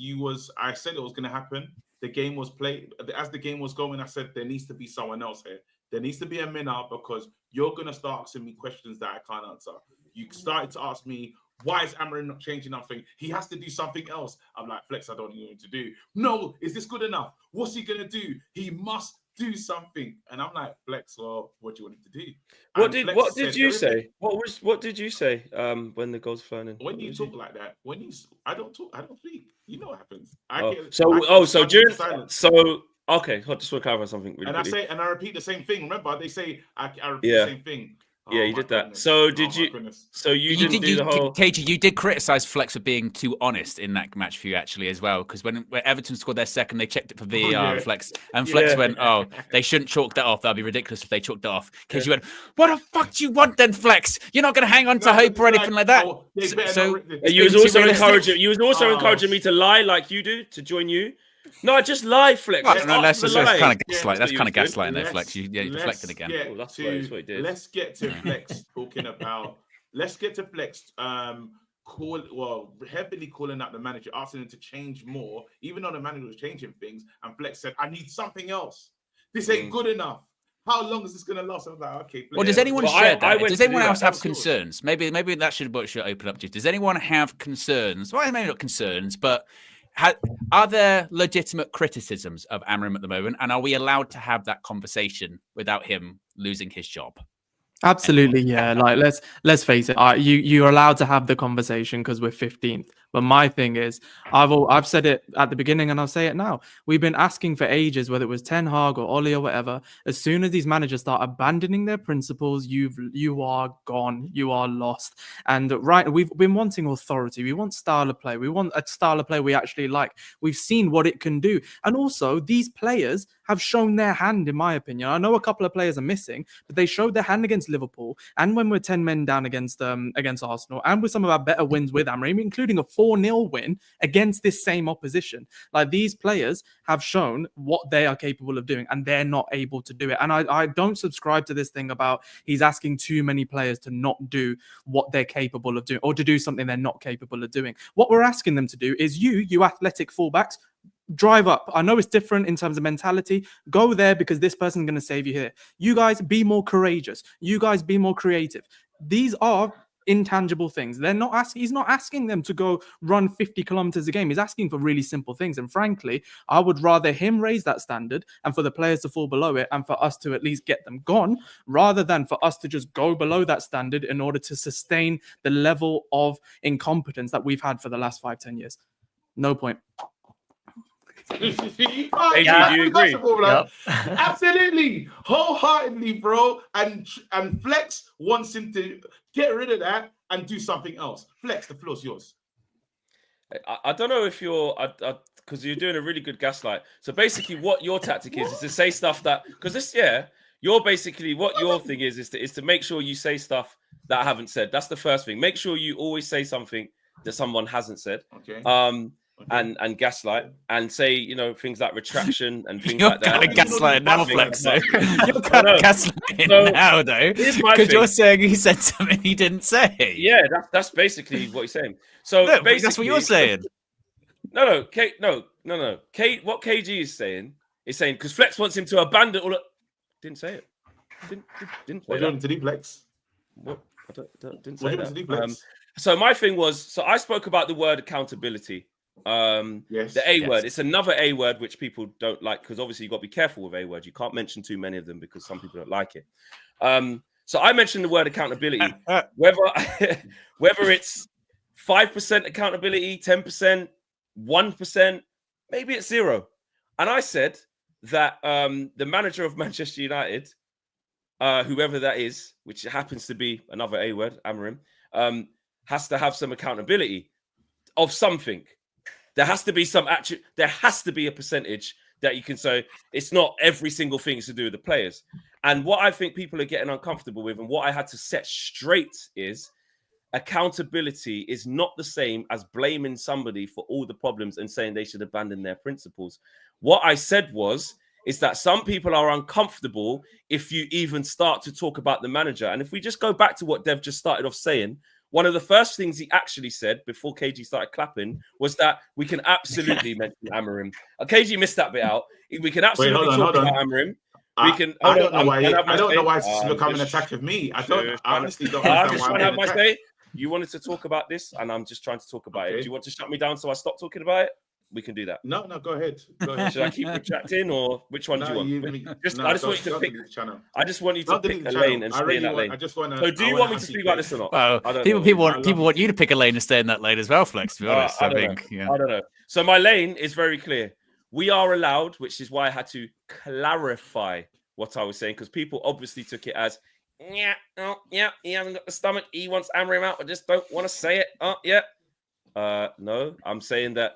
I said it was going to happen. The game was played. As the game was going, I said there needs to be someone else here. There needs to be a Minna, because you're going to start asking me questions that I can't answer. You started to ask me, why is Amorim not changing nothing? He has to do something else. I'm like, Flex, I don't know what to do. No, is this good enough? What's he going to do? He must do something. And I'm like, Flex, well, what do you want him to do? What did you say? What did you say when the goals flying in? When you talk like that, I don't speak. You know what happens. Okay, I just want to clarify something really quickly. And I repeat the same thing. Remember, they say I repeat the same thing. Yeah, you did that. Goodness. So did you? Goodness. So you didn't do the whole. KG, you did criticize Flex for being too honest in that match for you actually as well, because when Everton scored their second, they checked it for VAR. And Flex went, "Oh, they shouldn't chalk that off. That'd be ridiculous if they chalked it off." KG went, "What the fuck do you want then, Flex? You're not going to hang on to hope or anything like that." You was also encouraging. You was also encouraging me to lie like you do, to join you. No, I just lie, Flex. That's kind of gaslighting. That's kind of gaslighting there, Flex. You deflected again. That's what he did. Let's get to Flex talking about. Let's get to Flex. Heavily calling out the manager, asking him to change more, even though the manager was changing things. And Flex said, "I need something else. This ain't good enough. How long is this going to last?" I was like, "Okay." Well, does anyone share that? Does anyone else have concerns? Maybe that should open up to you. Does anyone have concerns? Well, maybe not concerns, but. Are there legitimate criticisms of Amorim at the moment, and are we allowed to have that conversation without him losing his job? Absolutely, yeah. Like let's face it. You're allowed to have the conversation because we're 15th. But my thing is, I've said it at the beginning and I'll say it now. We've been asking for ages, whether it was Ten Hag or Oli or whatever. As soon as these managers start abandoning their principles, you are gone. You are lost. And we've been wanting authority. We want style of play. We want a style of play we actually like. We've seen what it can do. And also, these players have shown their hand, in my opinion. I know a couple of players are missing, but they showed their hand against Liverpool and when we're 10 men down against Arsenal and with some of our better wins with Amorim, including a 4-0 win against this same opposition. Like, these players have shown what they are capable of doing and they're not able to do it. And I don't subscribe to this thing about he's asking too many players to not do what they're capable of doing or to do something they're not capable of doing. What we're asking them to do is you athletic fullbacks, drive up. I know it's different in terms of mentality. Go there because this person's going to save you here. You guys be more courageous. You guys be more creative. These are intangible things. He's not asking them to go run 50 kilometers a game. He's asking for really simple things. And frankly, I would rather him raise that standard and for the players to fall below it and for us to at least get them gone rather than for us to just go below that standard in order to sustain the level of incompetence that we've had for the last 5-10 years. No point. AJ, do you agree? Yep. Absolutely, wholeheartedly, bro. And Flex wants him to get rid of that and do something else. Flex, the floor's yours. I don't know if you're, because you're doing a really good gaslight. So basically, what your tactic is to say stuff that, because you're basically what your thing is to make sure you say stuff that I haven't said. That's the first thing. Make sure you always say something that someone hasn't said. Okay. And gaslight and say, things like retraction and things like that. You're kind of gaslighting now, Flex. You're kind of gaslighting now, though, because you're saying he said something he didn't say. Yeah, that's basically what he's saying. So basically, that's what you're saying. No. What KG is saying because Flex wants him to abandon all. Didn't say it. Didn't. What do you want to do, Flex? What? I didn't say that. So my thing was, I spoke about the word accountability Yes. The A Yes. word. It's another A word which people don't like because obviously you've got to be careful with A words. You can't mention too many of them because some people don't like it. So I mentioned the word accountability. Whether it's 5% accountability, 10%, 1%, maybe it's 0. And I said that the manager of Manchester United, whoever that is, which happens to be another A word, Amorim, has to have some accountability of something. There has to be there has to be a percentage that you can say it's not every single thing is to do with the players. And what I think people are getting uncomfortable with, and what I had to set straight is accountability is not the same as blaming somebody for all the problems and saying they should abandon their principles. What I said is that some people are uncomfortable if you even start to talk about the manager. And if we just go back to what Dev just started off saying, one of the first things he actually said before KG started clapping was that we can absolutely mention Amorim. KG missed that bit out. We can absolutely talk about Amorim. We can. I don't know why. I don't know why it's becoming an attack of me. I honestly don't I'm understand just why. trying to have my say. You wanted to talk about this, and I'm just trying to talk about it. Do you want to shut me down so I stop talking about it? We can do that. No, go ahead. Go ahead. Should I keep retracting, or which one do you want? I just want you to pick. I just want you to pick a lane and stay in that lane. So, do you want me to speak about this or not? Well, people want you to pick a lane and stay in that lane as well, Flex. To be honest, I think. I don't know. So my lane is very clear. We are allowed, which is why I had to clarify what I was saying, because people obviously took it as, he hasn't got the stomach. He wants Amorim out, but just don't want to say it. No, I'm saying that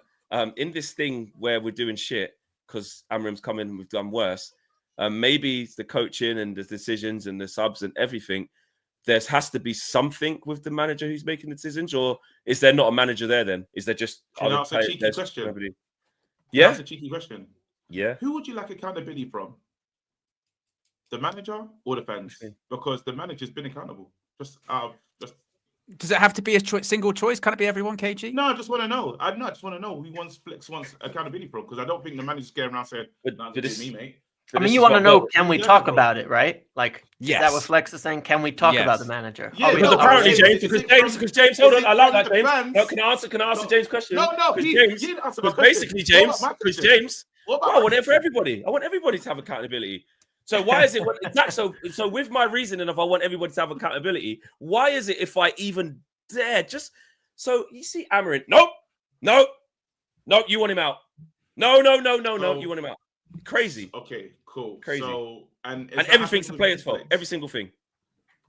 in this thing where we're doing shit because Amorim's come in and we've done worse, maybe the coaching and the decisions and the subs and everything, there has to be something with the manager who's making the decisions, or is there not a manager there then? Is there just... Can I ask a cheeky question? Yeah? That's a cheeky question. Yeah. Who would you like accountability from? The manager or the fans? Because the manager's been accountable. Does it have to be a single choice? Can it be everyone, KG? No, I just want to know. I just want to know who Flex wants accountability from, because I don't think the manager's going around saying, "It's me, mate." I mean, you want to know, can we talk about it, right? Like, yes. Is that what Flex is saying? Can we talk about the manager? Yeah, because apparently, because James, hold on, I like that, James. No, can I answer James' question? No, because basically, James, I want it for everybody. I want everybody to have accountability. So why is it so with my reasoning of I want everybody to have accountability, why is it if I even dare just so you see Amorim? Nope, you want him out. No, you want him out. Crazy. Okay, cool. Crazy. So and everything's the player's fault. Every single thing.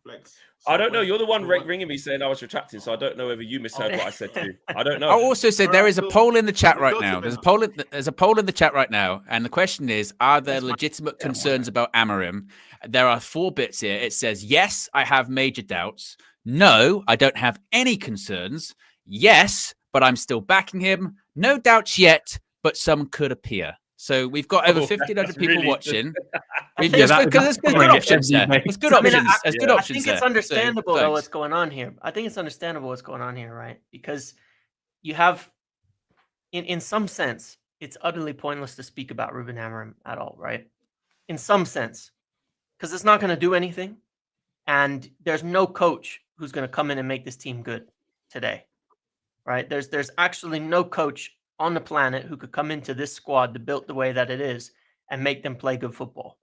Flex. I don't know. You're the one ringing me saying I was retracting, so I don't know whether you misheard what I said to you. I don't know. I also said there is a poll in the chat right now. There's a poll in the chat right now, and the question is: are there legitimate concerns about Amorim? There are 4 bits here. It says yes, I have major doubts. No, I don't have any concerns. Yes, but I'm still backing him. No doubts yet, but some could appear. So we've got over 1,500 people watching. There's good options there. There's good options. There's good options. I think it's understandable though what's going on here. I think it's understandable what's going on here, right? Because you have, in some sense, it's utterly pointless to speak about Ruben Amorim at all, right? In some sense, because it's not going to do anything, and there's no coach who's going to come in and make this team good today, right? There's actually no coach on the planet who could come into this squad to build the way that it is and make them play good football.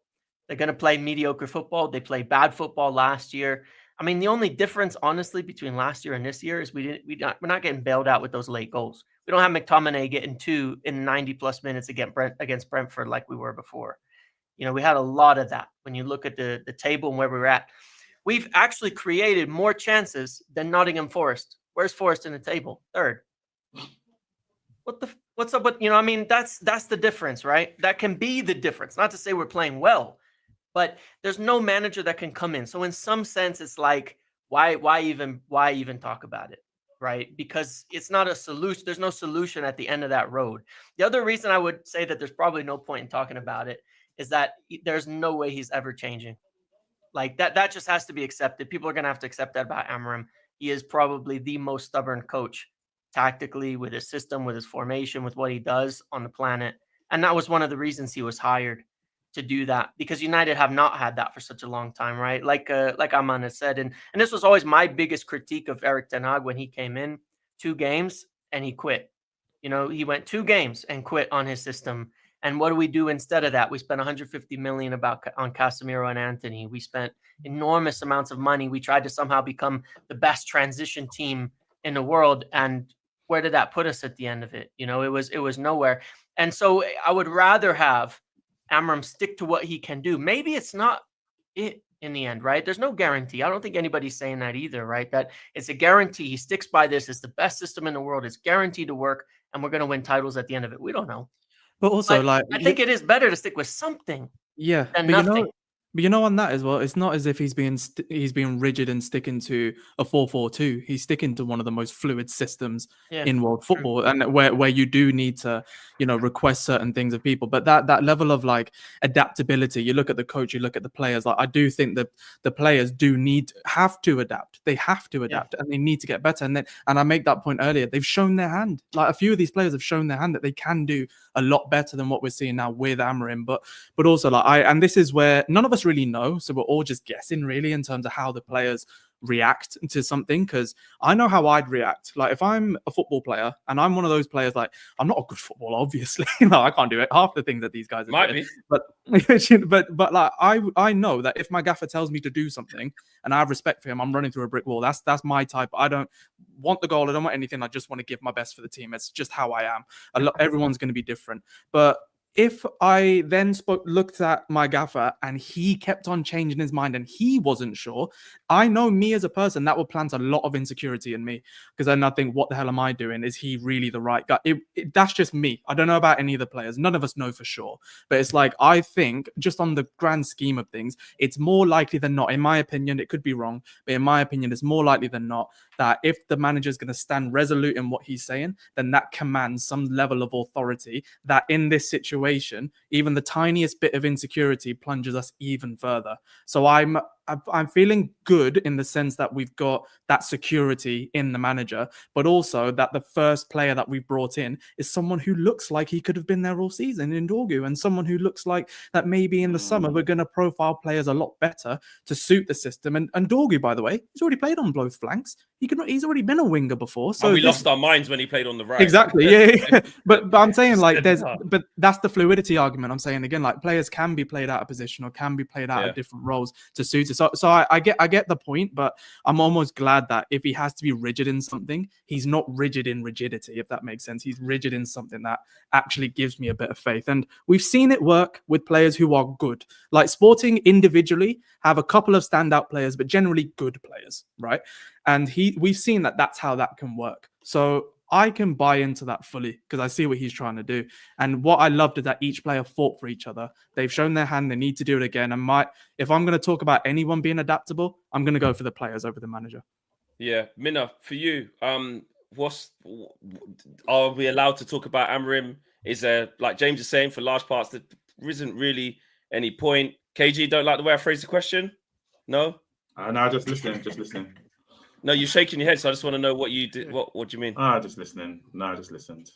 They're going to play mediocre football. They played bad football last year. I mean, the only difference, honestly, between last year and this year is we're not getting bailed out with those late goals. We don't have McTominay getting 2 in 90-plus minutes against Brentford like we were before. You know, we had a lot of that. When you look at the table and where we're at, we've actually created more chances than Nottingham Forest. Where's Forest in the table? 3rd. What's up with, I mean, that's the difference, right? That can be the difference. Not to say we're playing well, but there's no manager that can come in. So in some sense, it's like, why even talk about it, right? Because it's not a solution. There's no solution at the end of that road. The other reason I would say that there's probably no point in talking about it is that there's no way he's ever changing. Like that just has to be accepted. People are going to have to accept that about Amorim. He is probably the most stubborn coach tactically, with his system, with his formation, with what he does on the planet. And that was one of the reasons he was hired to do that, because United have not had that for such a long time, right? Like Aman has said. And this was always my biggest critique of Erik ten Hag when he came in. 2 games and he quit. You know, he went 2 games and quit on his system. And what do we do instead of that? We spent 150 million on Casemiro and Anthony. We spent enormous amounts of money. We tried to somehow become the best transition team in the world. And where did that put us at the end of it? You know, it was nowhere. And so I would rather have Amram stick to what he can do. Maybe it's not it in the end, right? There's no guarantee. I don't think anybody's saying that either, right? That it's a guarantee. He sticks by this. It's the best system in the world. It's guaranteed to work, and we're going to win titles at the end of it. We don't know. But also, But like, I think it is better to stick with something yeah, than but nothing. you know, on that as well, it's not as if he's being rigid and sticking to a 4-4-2. He's sticking to one of the most fluid systems in world football, and where you do need to, you know, request certain things of people. But that level of like adaptability, you look at the coach, you look at the players. Like, I do think that the players have to adapt. They have to adapt, and they need to get better. And I make that point earlier. They've shown their hand. Like, a few of these players have shown their hand that they can do a lot better than what we're seeing now with Amorim. But also, like, and this is where none of us really know, so we're all just guessing really in terms of how the players react to something, because I know how I'd react. Like, if I'm a football player and I'm one of those players, like, I'm not a good footballer, obviously. No, I can't do it, half the things that these guys are doing. But like, I know that if my gaffer tells me to do something and I have respect for him, I'm running through a brick wall. That's my type. I don't want the goal, I don't want anything. I just want to give my best for the team. It's just how I am. Everyone's going to be different. But if I then looked at my gaffer and he kept on changing his mind and he wasn't sure, I know me as a person, that would plant a lot of insecurity in me, because then I think, what the hell am I doing? Is he really the right guy? That's just me. I don't know about any of the players. None of us know for sure. But it's like, I think just on the grand scheme of things, it's more likely than not, in my opinion, it could be wrong, but in my opinion, it's more likely than not that if the manager is going to stand resolute in what he's saying, then that commands some level of authority that in this situation, even the tiniest bit of insecurity plunges us even further. So I'm feeling good in the sense that we've got that security in the manager, but also that the first player that we've brought in is someone who looks like he could have been there all season in Dorgu, and someone who looks like that maybe in the summer we're going to profile players a lot better to suit the system. And Dorgu, by the way, he's already played on both flanks. He's already been a winger before. So we lost our minds when he played on the right. Exactly. Yeah. But I'm saying, like, but that's the fluidity argument. I'm saying again, like, players can be played out of position or can be played out of different roles to suit it. So I get the point, but I'm almost glad that if he has to be rigid in something, he's not rigid in rigidity, if that makes sense. He's rigid in something that actually gives me a bit of faith. And we've seen it work with players who are good. Like, Sporting individually have a couple of standout players, but generally good players, right? And we've seen that that's how that can work. So I can buy into that fully because I see what he's trying to do. And what I loved is that each player fought for each other. They've shown their hand. They need to do it again. And if I'm going to talk about anyone being adaptable, I'm going to go for the players over the manager. Yeah. Minna, for you, are we allowed to talk about Amorim? Is there, like James is saying, for large parts, there isn't really any point. KG, don't like the way I phrased the question? No? No, just listening. No, you're shaking your head, so I just want to know what you did. What do you mean? Just listening. No, I just listened.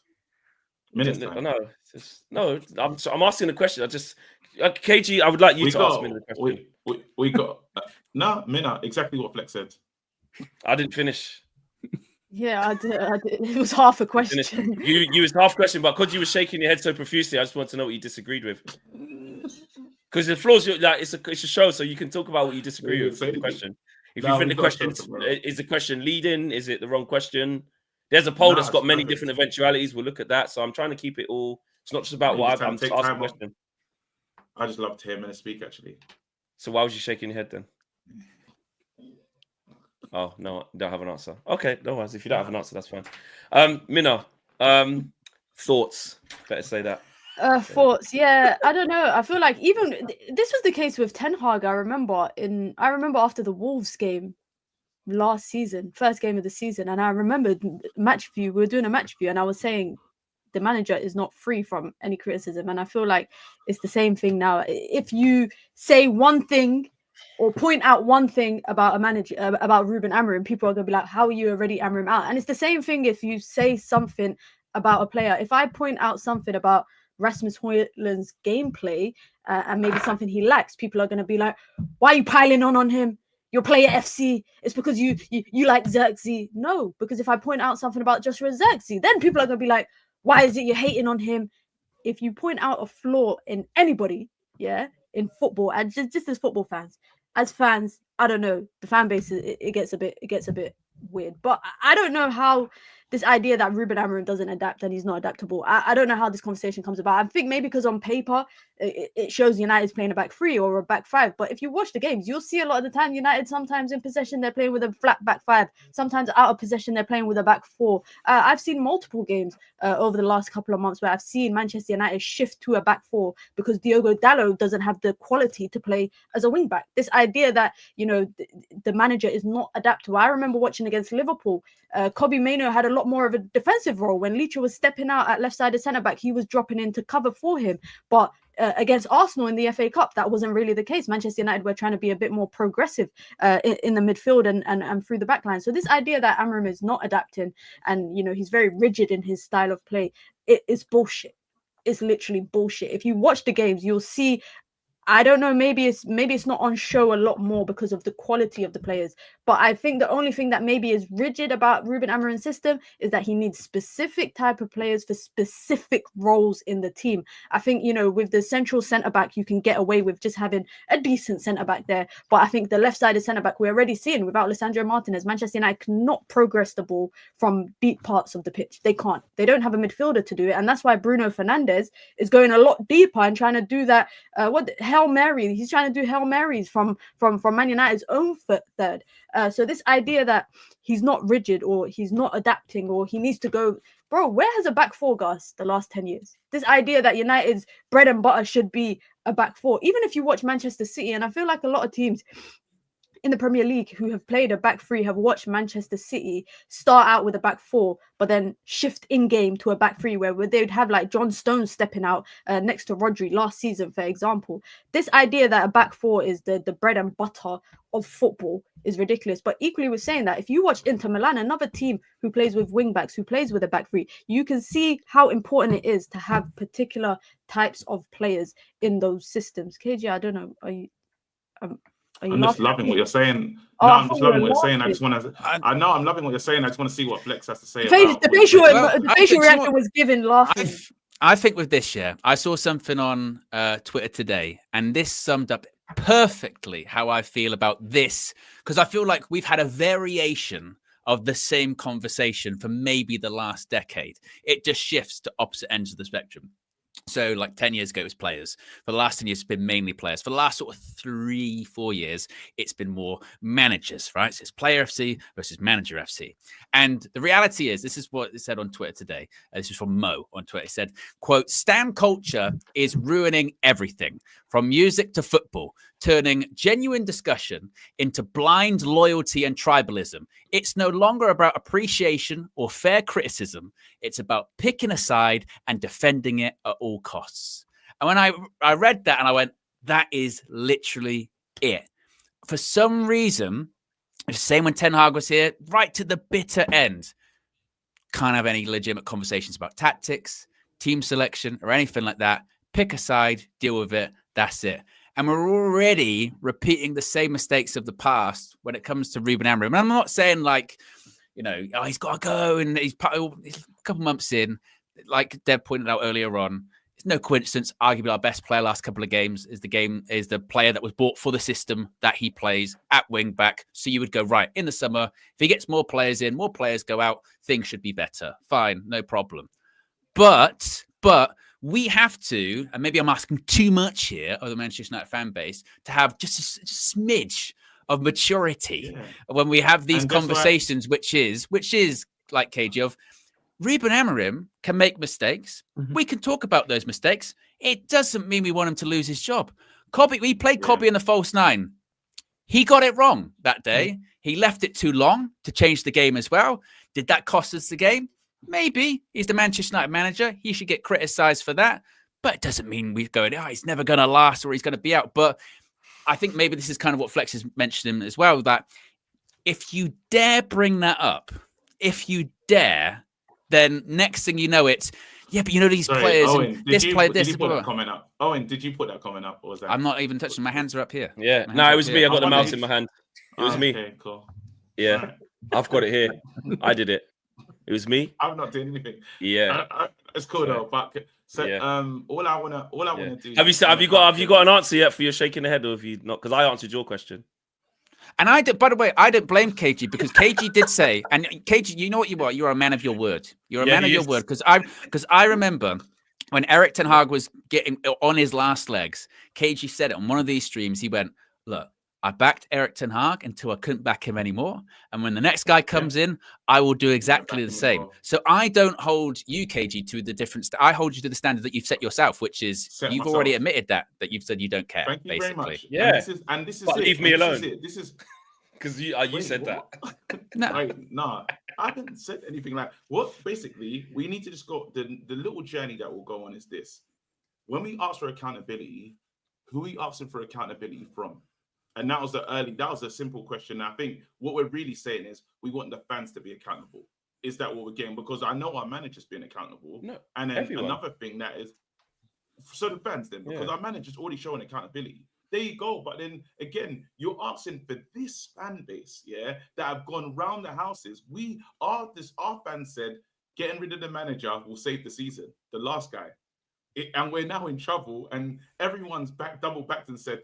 Minutes time. No, I'm asking the question. KG, I would like you to ask me the question. We got Minna, exactly what Flex said. I didn't finish. Yeah, I did. It was half a question. You was half question, but because you were shaking your head so profusely, I just want to know what you disagreed with. Because the floor's like it's a show, so you can talk about what you disagree with. The question. If you think the question is the question leading, is it the wrong question? There's a poll that's got many different eventualities. We'll look at that. So I'm trying to keep it all. It's not just about what I'm just asking a question. I just love to hear Minna speak, actually. So why was you shaking your head then? Oh no, don't have an answer. Okay, no worries. If you don't have an answer, that's fine. Minna, thoughts? Better say that. Thoughts, yeah. I don't know. I feel like even this was the case with Ten Hag. I remember after the Wolves game last season, first game of the season, and I remember match view. We were doing a match view, and I was saying the manager is not free from any criticism, and I feel like it's the same thing now. If you say one thing or point out one thing about a manager, about Ruben Amorim, people are gonna be like, "How are you already Amorim out?" And it's the same thing if you say something about a player. If I point out something about Rasmus Højlund's gameplay and maybe something he lacks, people are going to be like, why are you piling on him? You're player FC. It's because you like Xerxes. No, because if I point out something about Joshua Xerxes, then people are going to be like, Why is it you're hating on him? If you point out a flaw in anybody, in football, and just as football fans, I don't know, the fan base, it gets a bit weird. But I don't know how this idea that Ruben Amorim doesn't adapt and he's not adaptable, I don't know how this conversation comes about. I think maybe because on paper it shows United's playing a back three or a back five, but if you watch the games, you'll see a lot of the time United, sometimes in possession they're playing with a flat back five, sometimes out of possession they're playing with a back four. I've seen multiple games over the last couple of months where I've seen Manchester United shift to a back four because Diogo Dalot doesn't have the quality to play as a wing back. This idea that the manager is not adaptable. I remember watching against Liverpool, Kobbie Mainoo had a lot more of a defensive role. When Leach was stepping out at left-sided centre-back, he was dropping in to cover for him. But against Arsenal in the FA Cup, that wasn't really the case. Manchester United were trying to be a bit more progressive in the midfield and through the back line. So this idea that Amorim is not adapting and, he's very rigid in his style of play, it is bullshit. It's literally bullshit. If you watch the games, you'll see, I don't know, maybe it's not on show a lot more because of the quality of the players. But I think the only thing that maybe is rigid about Ruben Amorim's system is that he needs specific type of players for specific roles in the team. I think, with the central centre-back, you can get away with just having a decent centre-back there. But I think the left-sided centre-back, we're already seeing without Lisandro Martinez, Manchester United cannot progress the ball from deep parts of the pitch. They can't. They don't have a midfielder to do it. And that's why Bruno Fernandes is going a lot deeper and trying to do that. Hail Mary. He's trying to do Hail Marys from Man United's own third. So this idea that he's not rigid or he's not adapting or he needs to go, bro, where has a back four got us the last 10 years? This idea that United's bread and butter should be a back four. Even if you watch Manchester City, and I feel like a lot of teams in the Premier League who have played a back three have watched Manchester City start out with a back four, but then shift in game to a back three where they would have like John Stones stepping out next to Rodri last season, for example. This idea that a back four is the bread and butter of football is ridiculous. But equally with saying that, if you watch Inter Milan, another team who plays with wing backs, who plays with a back three, you can see how important it is to have particular types of players in those systems. KJ, I don't know, are you I'm just loving what you're saying. Oh, No, I I'm just thought you loving were what you're saying. I laughing. just want to. I know I'm loving what you're saying. I just want to see what Flex has to say. The about facial what he's saying. reaction was given laughing. I think with this, I saw something on Twitter today, and this summed up perfectly how I feel about this, because I feel like we've had a variation of the same conversation for maybe the last decade. It just shifts to opposite ends of the spectrum. So like 10 years ago, it was players. For the last 10 years, it's been mainly players. For the last sort of 3-4 years, it's been more managers, right? So it's player FC versus manager FC. And the reality is, this is what it said on Twitter today. This is from Mo on Twitter. It said, quote, "Stan culture is ruining everything from music to football, turning genuine discussion into blind loyalty and tribalism. It's no longer about appreciation or fair criticism. It's about picking a side and defending it at all costs." And when I read that and I went, that is literally it. For some reason, the same when Ten Hag was here, right to the bitter end, can't have any legitimate conversations about tactics, team selection, or anything like that. Pick a side, deal with it, that's it. And we're already repeating the same mistakes of the past when it comes to Ruben Amorim. And I'm not saying like, he's got to go and he's a couple months in. Like Deb pointed out earlier on, it's no coincidence. Arguably our best player last couple of games is the player that was bought for the system that he plays at wing back. So you would go, right, in the summer, if he gets more players in, more players go out, things should be better. Fine, no problem. But we have to, and maybe I'm asking too much here of the Manchester United fan base, to have just a smidge of maturity when we have these conversations, which is like KG of Ruben Amorim can make mistakes. Mm-hmm. We can talk about those mistakes. It doesn't mean we want him to lose his job. We played Kobbie in the false nine. He got it wrong that day. Mm-hmm. He left it too long to change the game as well. Did that cost us the game? Maybe. He's the Manchester United manager. He should get criticised for that. But it doesn't mean we're going, he's never going to last or he's going to be out. But I think maybe this is kind of what Flex is mentioning as well, that if you dare bring that up, then next thing you know, it's, but these players, Owen, this player, this. Did you put that comment up? Owen, did you put that comment up? Or was that? I'm not even touching. My hands are up here. Yeah. No, it was me. I got the mouse in my hand. It was me. Okay, cool. Yeah. Right. I've got it here. I did it. It was me. I'm not doing anything. Yeah. It's cool though. But so Yeah. all I wanna do. Have you got an answer yet for your shaking the head, or have you not? Because I answered your question. And I did, by the way, I don't blame KG because KG did say, and KG, you know what you are? You're a man of your word. You're a man of your word. Because I remember when Eric Ten Hag was getting on his last legs, KG said it on one of these streams. He went, look, I backed Eric Ten Hag until I couldn't back him anymore. And when the next guy comes in, I will do exactly the same. well. So I don't hold you, KG, to the different. I hold you to the standard that you've set yourself, which is you've already admitted that you've said you don't care. Thank you basically. very much. Yeah. And this is But it. leave me And alone. This is Because you said what? that. No. Nah, I haven't said anything like what. Basically, we need to just go. The little journey that will go on is this: when we ask for accountability, who are we asking for accountability from? And that was a simple question. I think what we're really saying is we want the fans to be accountable. Is that what we're getting? Because I know our manager's being accountable. No, and then everyone. another thing that is, so the fans then, because our manager's already showing accountability. There you go. But then again, you're asking for this fan base, that have gone round the houses. Our fans said getting rid of the manager will save the season. The last guy. And we're now in trouble, and everyone's double backed and said,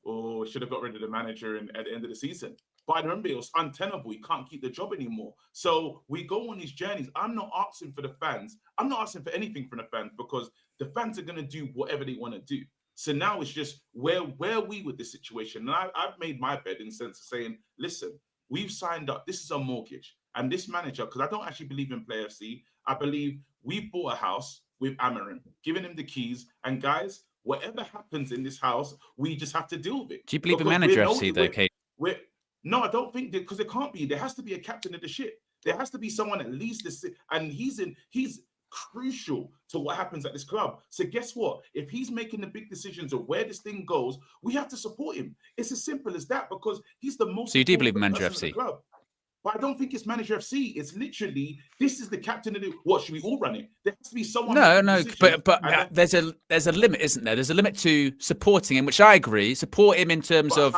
oh, we should have got rid of the manager at the end of the season. But I remember it was untenable. He can't keep the job anymore. So we go on these journeys. I'm not asking for the fans. I'm not asking for anything from the fans because the fans are going to do whatever they want to do. So now it's just where are we with this situation? And I've made my bed in the sense of saying, listen, we've signed up. This is a mortgage. And this manager, because I don't actually believe in Play FC, I believe we've bought a house with Amarin, giving him the keys. And guys, whatever happens in this house, we just have to deal with it. Do you believe in Manager FC though, Kate? No, I don't think that, because it can't be. There has to be a captain of the ship. There has to be someone at least and he's crucial to what happens at this club. So guess what? If he's making the big decisions of where this thing goes, we have to support him. It's as simple as that because he's the most. So you do believe in Manager FC? Club. But I don't think it's Manager FC. It's literally this is the captain of the. What should we all run it? There has to be someone. No, but there's a limit, isn't there? There's a limit to supporting him, which I agree. Support him in terms of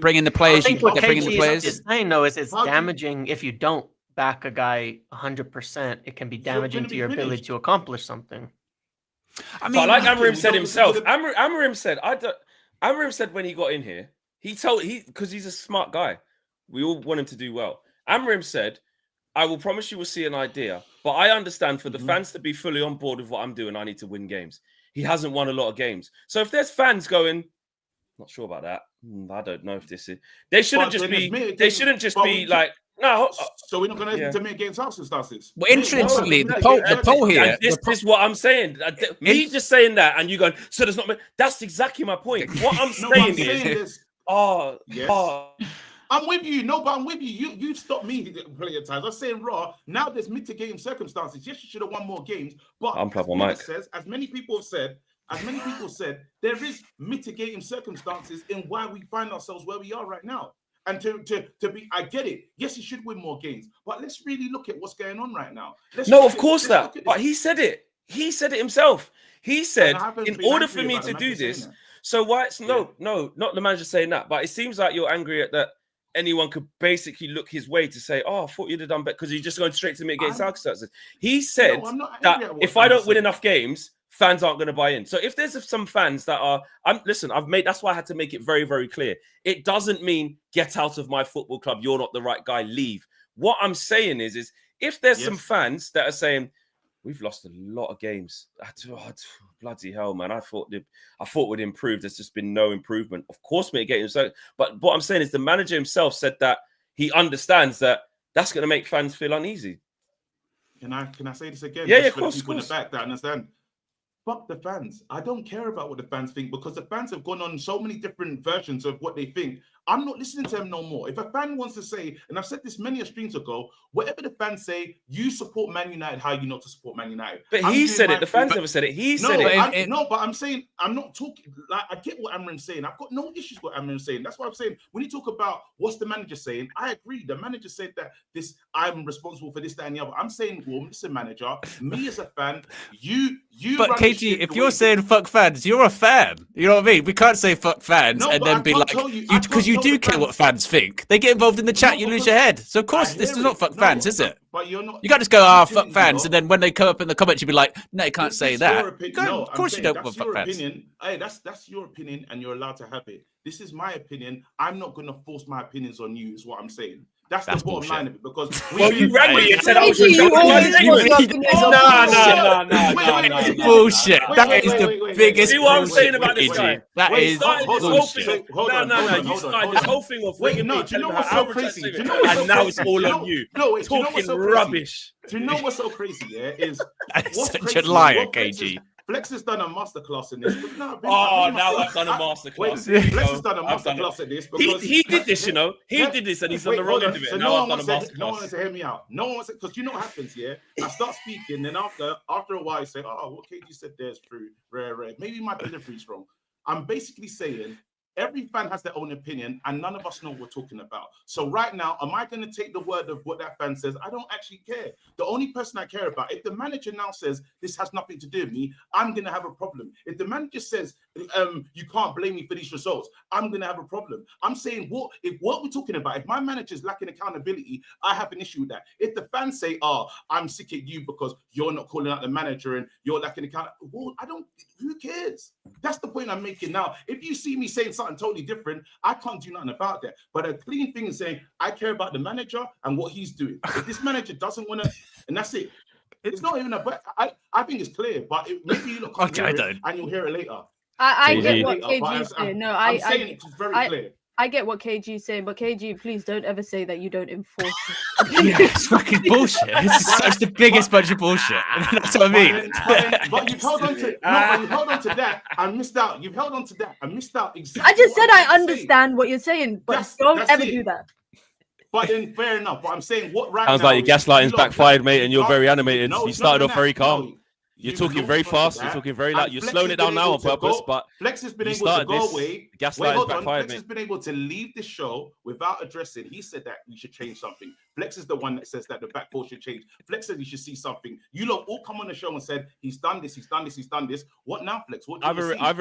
bringing the players. I think what bringing the players. is saying though is it's damaging if you don't back a guy 100%. It can be damaging to your ability to accomplish something. I mean, but like Amarim said himself, Amarim said when he got in here, because he's a smart guy. We all want him to do well. Amarim said, I will promise you will see an idea, but I understand for the fans to be fully on board with what I'm doing, I need to win games. He hasn't won a lot of games. So if there's fans going, not sure about that. I don't know if this is. They shouldn't just be like, no. So we're not going to make game circumstances. Well, interestingly, the poll here. This is what I'm saying. Me just saying that, and you going, so there's not. That's exactly my point. What I'm saying is, I'm with you. No, but I'm with you. You've stopped me plenty of times. I'm saying raw. Now there's mitigating circumstances. Yes, you should have won more games. But as many people have said, there is mitigating circumstances in why we find ourselves where we are right now. And to be, I get it. Yes, he should win more games. But let's really look at what's going on right now. But he said it. He said it himself. He said, in order for me to do this, so why it's no, not the manager saying that, but it seems like you're angry at that. Anyone could basically look his way to say, I thought you'd have done better because you're just going straight to mitigate circumstances. He said that if I don't win enough games, fans aren't going to buy in. So if there's some fans that are, that's why I had to make it very, very clear. It doesn't mean get out of my football club. You're not the right guy. Leave. What I'm saying is if there's some fans that are saying, we've lost a lot of games. Bloody hell, man. I thought we'd improve. There's just been no improvement. Of course, mitigating. So, but what I'm saying is the manager himself said that he understands that that's going to make fans feel uneasy. Can I say this again? Yeah, of course. People in the back that understand. Fuck the fans. I don't care about what the fans think because the fans have gone on so many different versions of what they think. I'm not listening to them no more. If a fan wants to say, and I've said this many streams ago, whatever the fans say, you support Man United, how you not to support Man United. But he said it. The fans never said it. He said it. But I'm saying, I'm not talking, like, I get what Amarim's saying. I've got no issues with what Amarim's saying. That's what I'm saying. When you talk about what's the manager saying, I agree. The manager said that I'm responsible for this, that, and the other. I'm saying, well, listen, manager, me as a fan, you. But KG, if you're saying fuck fans, you're a fan. You know what I mean? We can't say fuck fans and then be like, because you know do the care fans- what fans think. They get involved in the chat, No, you lose because your head. So of course, I this hear is not it. fuck No, fans, is it? But you're not. You can't just go, I'm fuck saying, fans, you and know, then when they come up in the comments, you'd be like, no, you can't say It's that. your opinion. Go, No, of I'm course saying you don't that's fuck your fans. opinion. Hey, that's your opinion, and you're allowed to have it. This is my opinion. I'm not going to force my opinions on you. Is what I'm saying. That's the bottom bullshit. line of it. Because Well, you rang me and said I was KG, you retracting my always statement. force your opinions on people. Bullshit. That Wait, is wait, the wait, wait, biggest See what I'm bullshit, saying about this KG. guy? That Wait, He is started this whole bullshit. thing. Hold on, You started this whole thing of Wait, ringing no, me, do you know telling what's her so how crazy? retracting Do you it, know what's and so now crazy? it's all Do you on know- you. No, wait, do you know Talking what's so crazy? rubbish. Do you know what's so crazy? Yeah, is That is what's such crazy a is liar, what KG. Flex has done a masterclass in this. But no, Oh, now I've done a masterclass. Here we Flex go. has done a I've done it. masterclass at this because He did this, you know. He did this, and he's on the wrong end of it. So Now no I've one done a wants to. No one wants masterclass. to hear me out. No one wants to, because you know what happens. Yeah, I start speaking, then after a while, I say, "Oh, what KG said there is true. Rare. Maybe my delivery's wrong." I'm basically saying every fan has their own opinion, and none of us know what we're talking about. So right now, am I going to take the word of what that fan says? I don't actually care. The only person I care about, if the manager now says this has nothing to do with me, I'm going to have a problem. If the manager says you can't blame me for these results, I'm going to have a problem. I'm saying what we're talking about, if my manager's lacking accountability, I have an issue with that. If the fans say, "Oh, I'm sick at you because you're not calling out the manager and you're lacking accountability," well, who cares? That's the point I'm making now. If you see me saying something totally different, I can't do nothing about that. But a clean thing is saying, I care about the manager and what he's doing. If this manager doesn't want to, and that's it. It's not even but I think it's clear, but maybe you look can't hear it and you'll hear it later. I KG. get what KG is saying. No, I'm saying it's very clear. I get what KG is saying, but KG, please don't ever say that you don't enforce Yeah, it's fucking bullshit. It's the biggest bunch of bullshit. That's what I mean. But you've held on to you've held on to that and missed out. You've held on to that and missed out. Exactly. I just said I I'm saying. understand what you're saying, but don't ever do that. But then, fair enough. But I'm saying what right Sounds now. like your gaslighting's backfired, mate, and you're very animated. No, You started off very calm. No, You're talking very fast. You're talking very loud. You're slowing it down now on purpose, but Flex has been you able to started go this. away. Gaslighting's backfired, Flex has been able to leave the show without addressing. He said that we should change something. Flex is the one that says that the back four should change. Flex said you should see something. You lot all come on the show and said he's done this, he's done this, he's done this. What now, Flex? What do you I've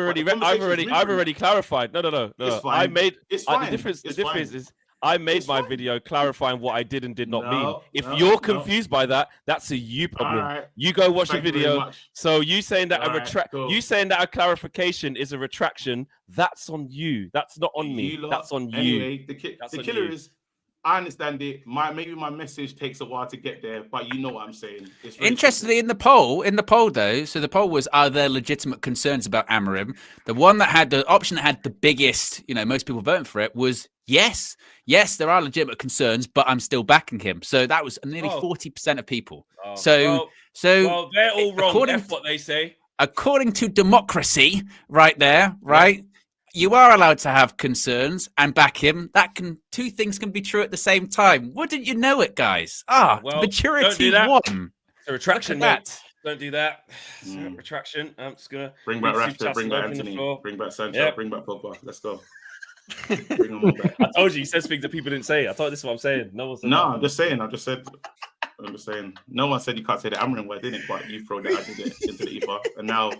already clarified. No. It's fine. I made It's fine. the difference. It's The difference fine. is I made It's my fine. video clarifying what I did and did not mean. No, If no, you're no. confused by that, that's a you problem. All right. You go watch Thank the you very video. much. So you saying that All right, cool. you saying that a clarification is a retraction, that's on you. That's not on me. You lot- That's on you. Anyway, That's the on killer you. is. I understand it. Maybe my message takes a while to get there, but you know what I'm saying. It's very Interestingly, in the poll though, so the poll was, are there legitimate concerns about Amorim? The one that had the option that had the biggest, most people voting for it was yes. Yes, there are legitimate concerns, but I'm still backing him. So that was nearly 40% of people. Oh, So well, they're all wrong. according F what they say. according to democracy, right there, right? You are allowed to have concerns and back him. Two things can be true at the same time. Wouldn't you know it, guys? Well, maturity don't do that. won. It's a retraction, Look at mate. Don't do that. It's a retraction. I'm just gonna Bring back read super Rashford, chats bring and back open the Anthony, floor. bring back Sancho, Yep. bring back Pogba. Let's go. Bring them all back. I told you, he says things that people didn't say. I thought this is what I'm saying. No one said No, that. I'm just saying. No one said you can't say the Amorim word, didn't it? But you throw that I did it into the ether, and now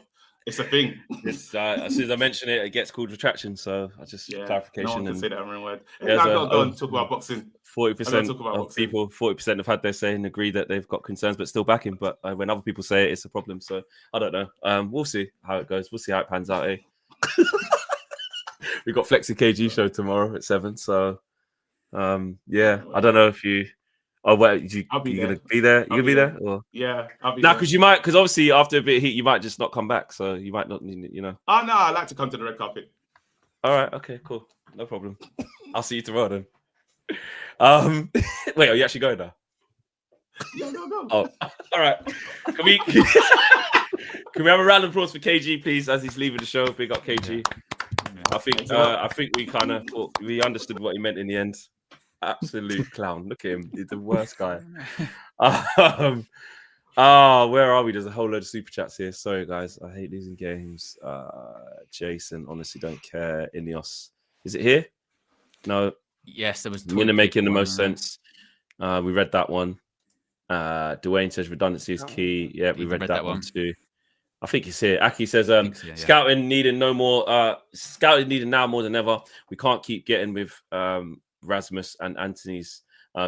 it's a thing. As soon as I mention it, it gets called retraction. So I just clarification. No one can and say the Amorim word. there's I gotta go and talk about boxing. 40% talk about of boxing. people, 40% have had their say and agree that they've got concerns, but still back him. But when other people say it, it's a problem. So I don't know. We'll see how it goes. We'll see how it pans out. We've got Flexi KG show tomorrow at 7. So I don't know if you. Oh, wait, you're gonna be there? You gonna be there? Or? Yeah, I'll be No, there. because obviously after a bit of heat, you might just not come back. So you might not, Oh no, I like to come to the red carpet. All right, okay, cool, no problem. I'll see you tomorrow then. Wait, are you actually going now? Yeah, go. Oh, all right. Can we have a round of applause for KG, please, as he's leaving the show? Big up KG. I think we understood what he meant in the end. Absolute clown. Look at him. He's the worst guy. Where are we? There's a whole load of super chats here. Sorry, guys. I hate losing games. Jason, honestly, don't care. INEOS. Is it here? No. Yes, there was. Minna making the most sense. We read that one. Dwayne says redundancy is key. Yeah, we read that one too. I think he's here. Aki says, so, yeah. scouting needed now more than ever. We can't keep getting with Rasmus and Anthony's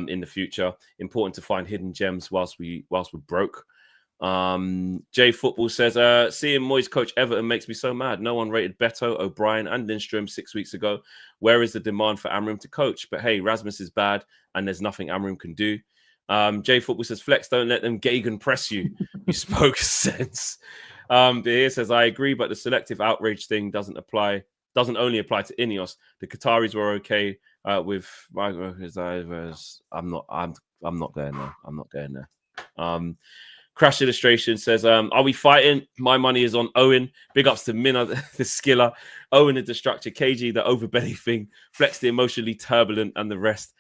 in the future. Important to find hidden gems whilst we're broke. Jay Football says, seeing Moyes coach Everton makes me so mad. No one rated Beto, O'Brien, and Lindstrom 6 weeks ago. Where is the demand for Amram to coach? But hey, Rasmus is bad, and there's nothing Amram can do. Jay Football says, Flex, don't let them Gagan press you. You spoke sense. Here says, I agree, but the selective outrage thing doesn't only apply to INEOS. The Qataris were okay with I'm not going there. I'm not going there. Crash Illustration says, are we fighting? My money is on Owen. Big ups to Minna, the skiller. Owen, the destructor. KG, the overbelly thing. Flex, the emotionally turbulent, and the rest.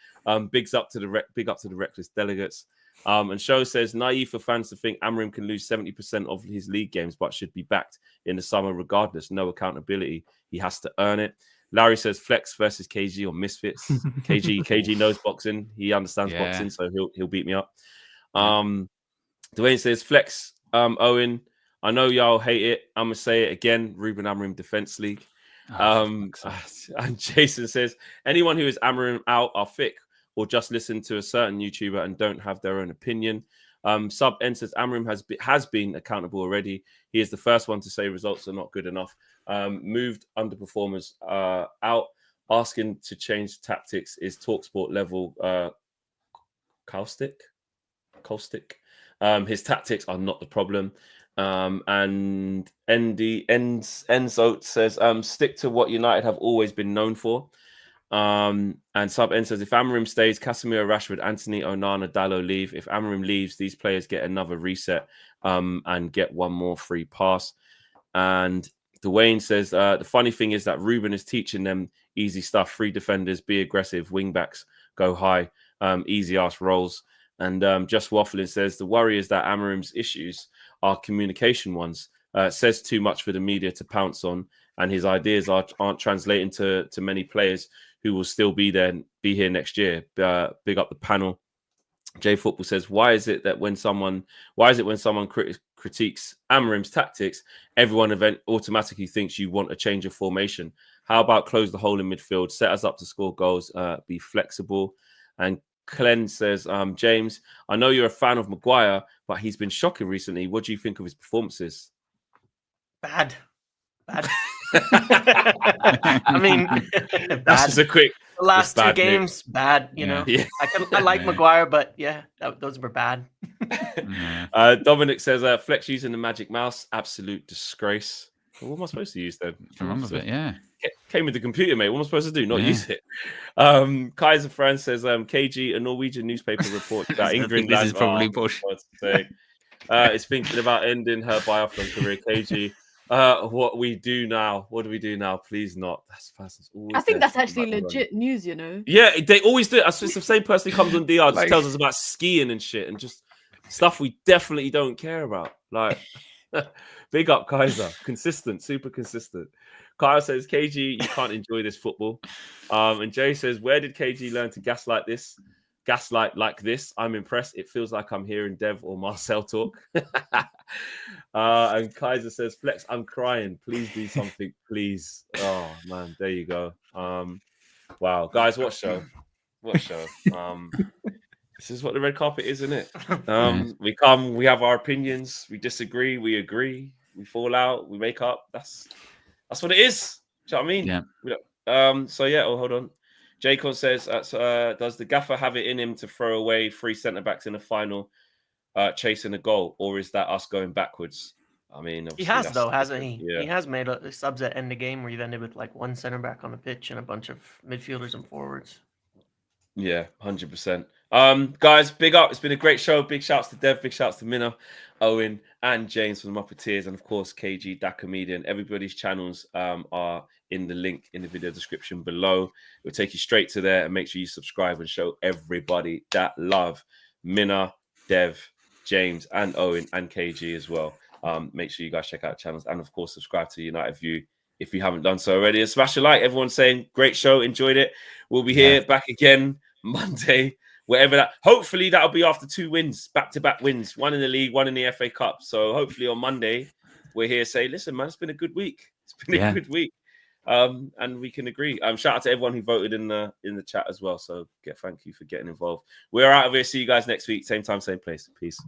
Big up to the reckless delegates. And Show says, naive for fans to think Amram can lose 70% of his league games, but should be backed in the summer regardless. No accountability. He has to earn it. Larry says, Flex versus KG or Misfits. KG knows boxing. He understands boxing, so he'll beat me up. Dwayne says, Flex, Owen, I know y'all hate it. I'm going to say it again. Ruben Amorim Defense League. And Jason says, anyone who is Amorim out are thick or just listen to a certain YouTuber and don't have their own opinion. Sub N says, Amorim has been accountable already. He is the first one to say results are not good enough. Moved underperformers out. Asking to change tactics is TalkSport level caustic. His tactics are not the problem. And Enzo says, stick to what United have always been known for. And Sub N says, if Amorim stays, Casemiro, Rashford, Anthony, Onana, Dalot leave. If Amorim leaves, these players get another reset and get one more free pass. And Dwayne says, the funny thing is that Ruben is teaching them easy stuff. Free defenders, be aggressive, wing backs, go high, easy ass rolls. And Just Waffling says, the worry is that Amorim's issues are communication ones. Says too much for the media to pounce on, and his ideas aren't translating to many players who will still be here next year. Big up the panel. Jay Football says, why is it when someone critiques Amorim's tactics, everyone automatically thinks you want a change of formation? How about close the hole in midfield, set us up to score goals, be flexible? And Glenn says, James, I know you're a fan of Maguire, but he's been shocking recently. What do you think of his performances? Bad. I mean, that's just a quick. The last two games, bad. You know, yeah. I like Maguire, but yeah, those were bad. Dominic says, Flex using the magic mouse, absolute disgrace. What am I supposed to use then? Came with the computer, mate. What am I supposed to do? Not use it. Kaiser Franz says, KG, a Norwegian newspaper report that Ingrid this is probably bullshit. Is thinking about ending her biathlon career. KG, what do we do now? Please not. That's fast. I think that's actually legit news, you know. Yeah, they always do. It's the same person who comes on DR just tells us about skiing and shit and just stuff we definitely don't care about. Like, big up Kaiser, consistent, super consistent. Kyle says, KG, you can't enjoy this football. And Jay says, where did KG learn to gaslight like this? I'm impressed. It feels like I'm hearing Dev or Marcel talk. And Kaiser says, Flex, I'm crying. Please do something, please. Oh, man, there you go. Wow. Guys, what show? This is what the red carpet is, isn't it? We come, we have our opinions, we disagree, we agree, we fall out, we make up. That's what it is. Do you know what I mean? Yeah. Hold on. Jacob says, does the gaffer have it in him to throw away 3 centre-backs in the final chasing a goal, or is that us going backwards? I mean, he has, though, hasn't he? Yeah. He has made subs at end of game where you've ended with like 1 centre-back on the pitch and a bunch of midfielders and forwards. Yeah, 100%. Guys, big up. It's been a great show. Big shouts to Dev, big shouts to Minna, Owen, and James from the Muppeteers, and of course KG, that comedian. Everybody's channels are in the link in the video description below. It'll take you straight to there, and make sure you subscribe and show everybody that love. Minna, Dev, James, and Owen, and KG as well. Make sure you guys check out channels, and of course subscribe to United View if you haven't done so already. And smash a like. Everyone's saying great show, enjoyed it. We'll be here back again Monday. Wherever that, hopefully that'll be after 2 wins, back-to-back wins, 1 in the league, 1 in the FA Cup. So hopefully on Monday, we're here say, listen, man, it's been a good week. It's been a good week. And we can agree. Shout out to everyone who voted in the chat as well. So thank you for getting involved. We're out of here. See you guys next week. Same time, same place. Peace.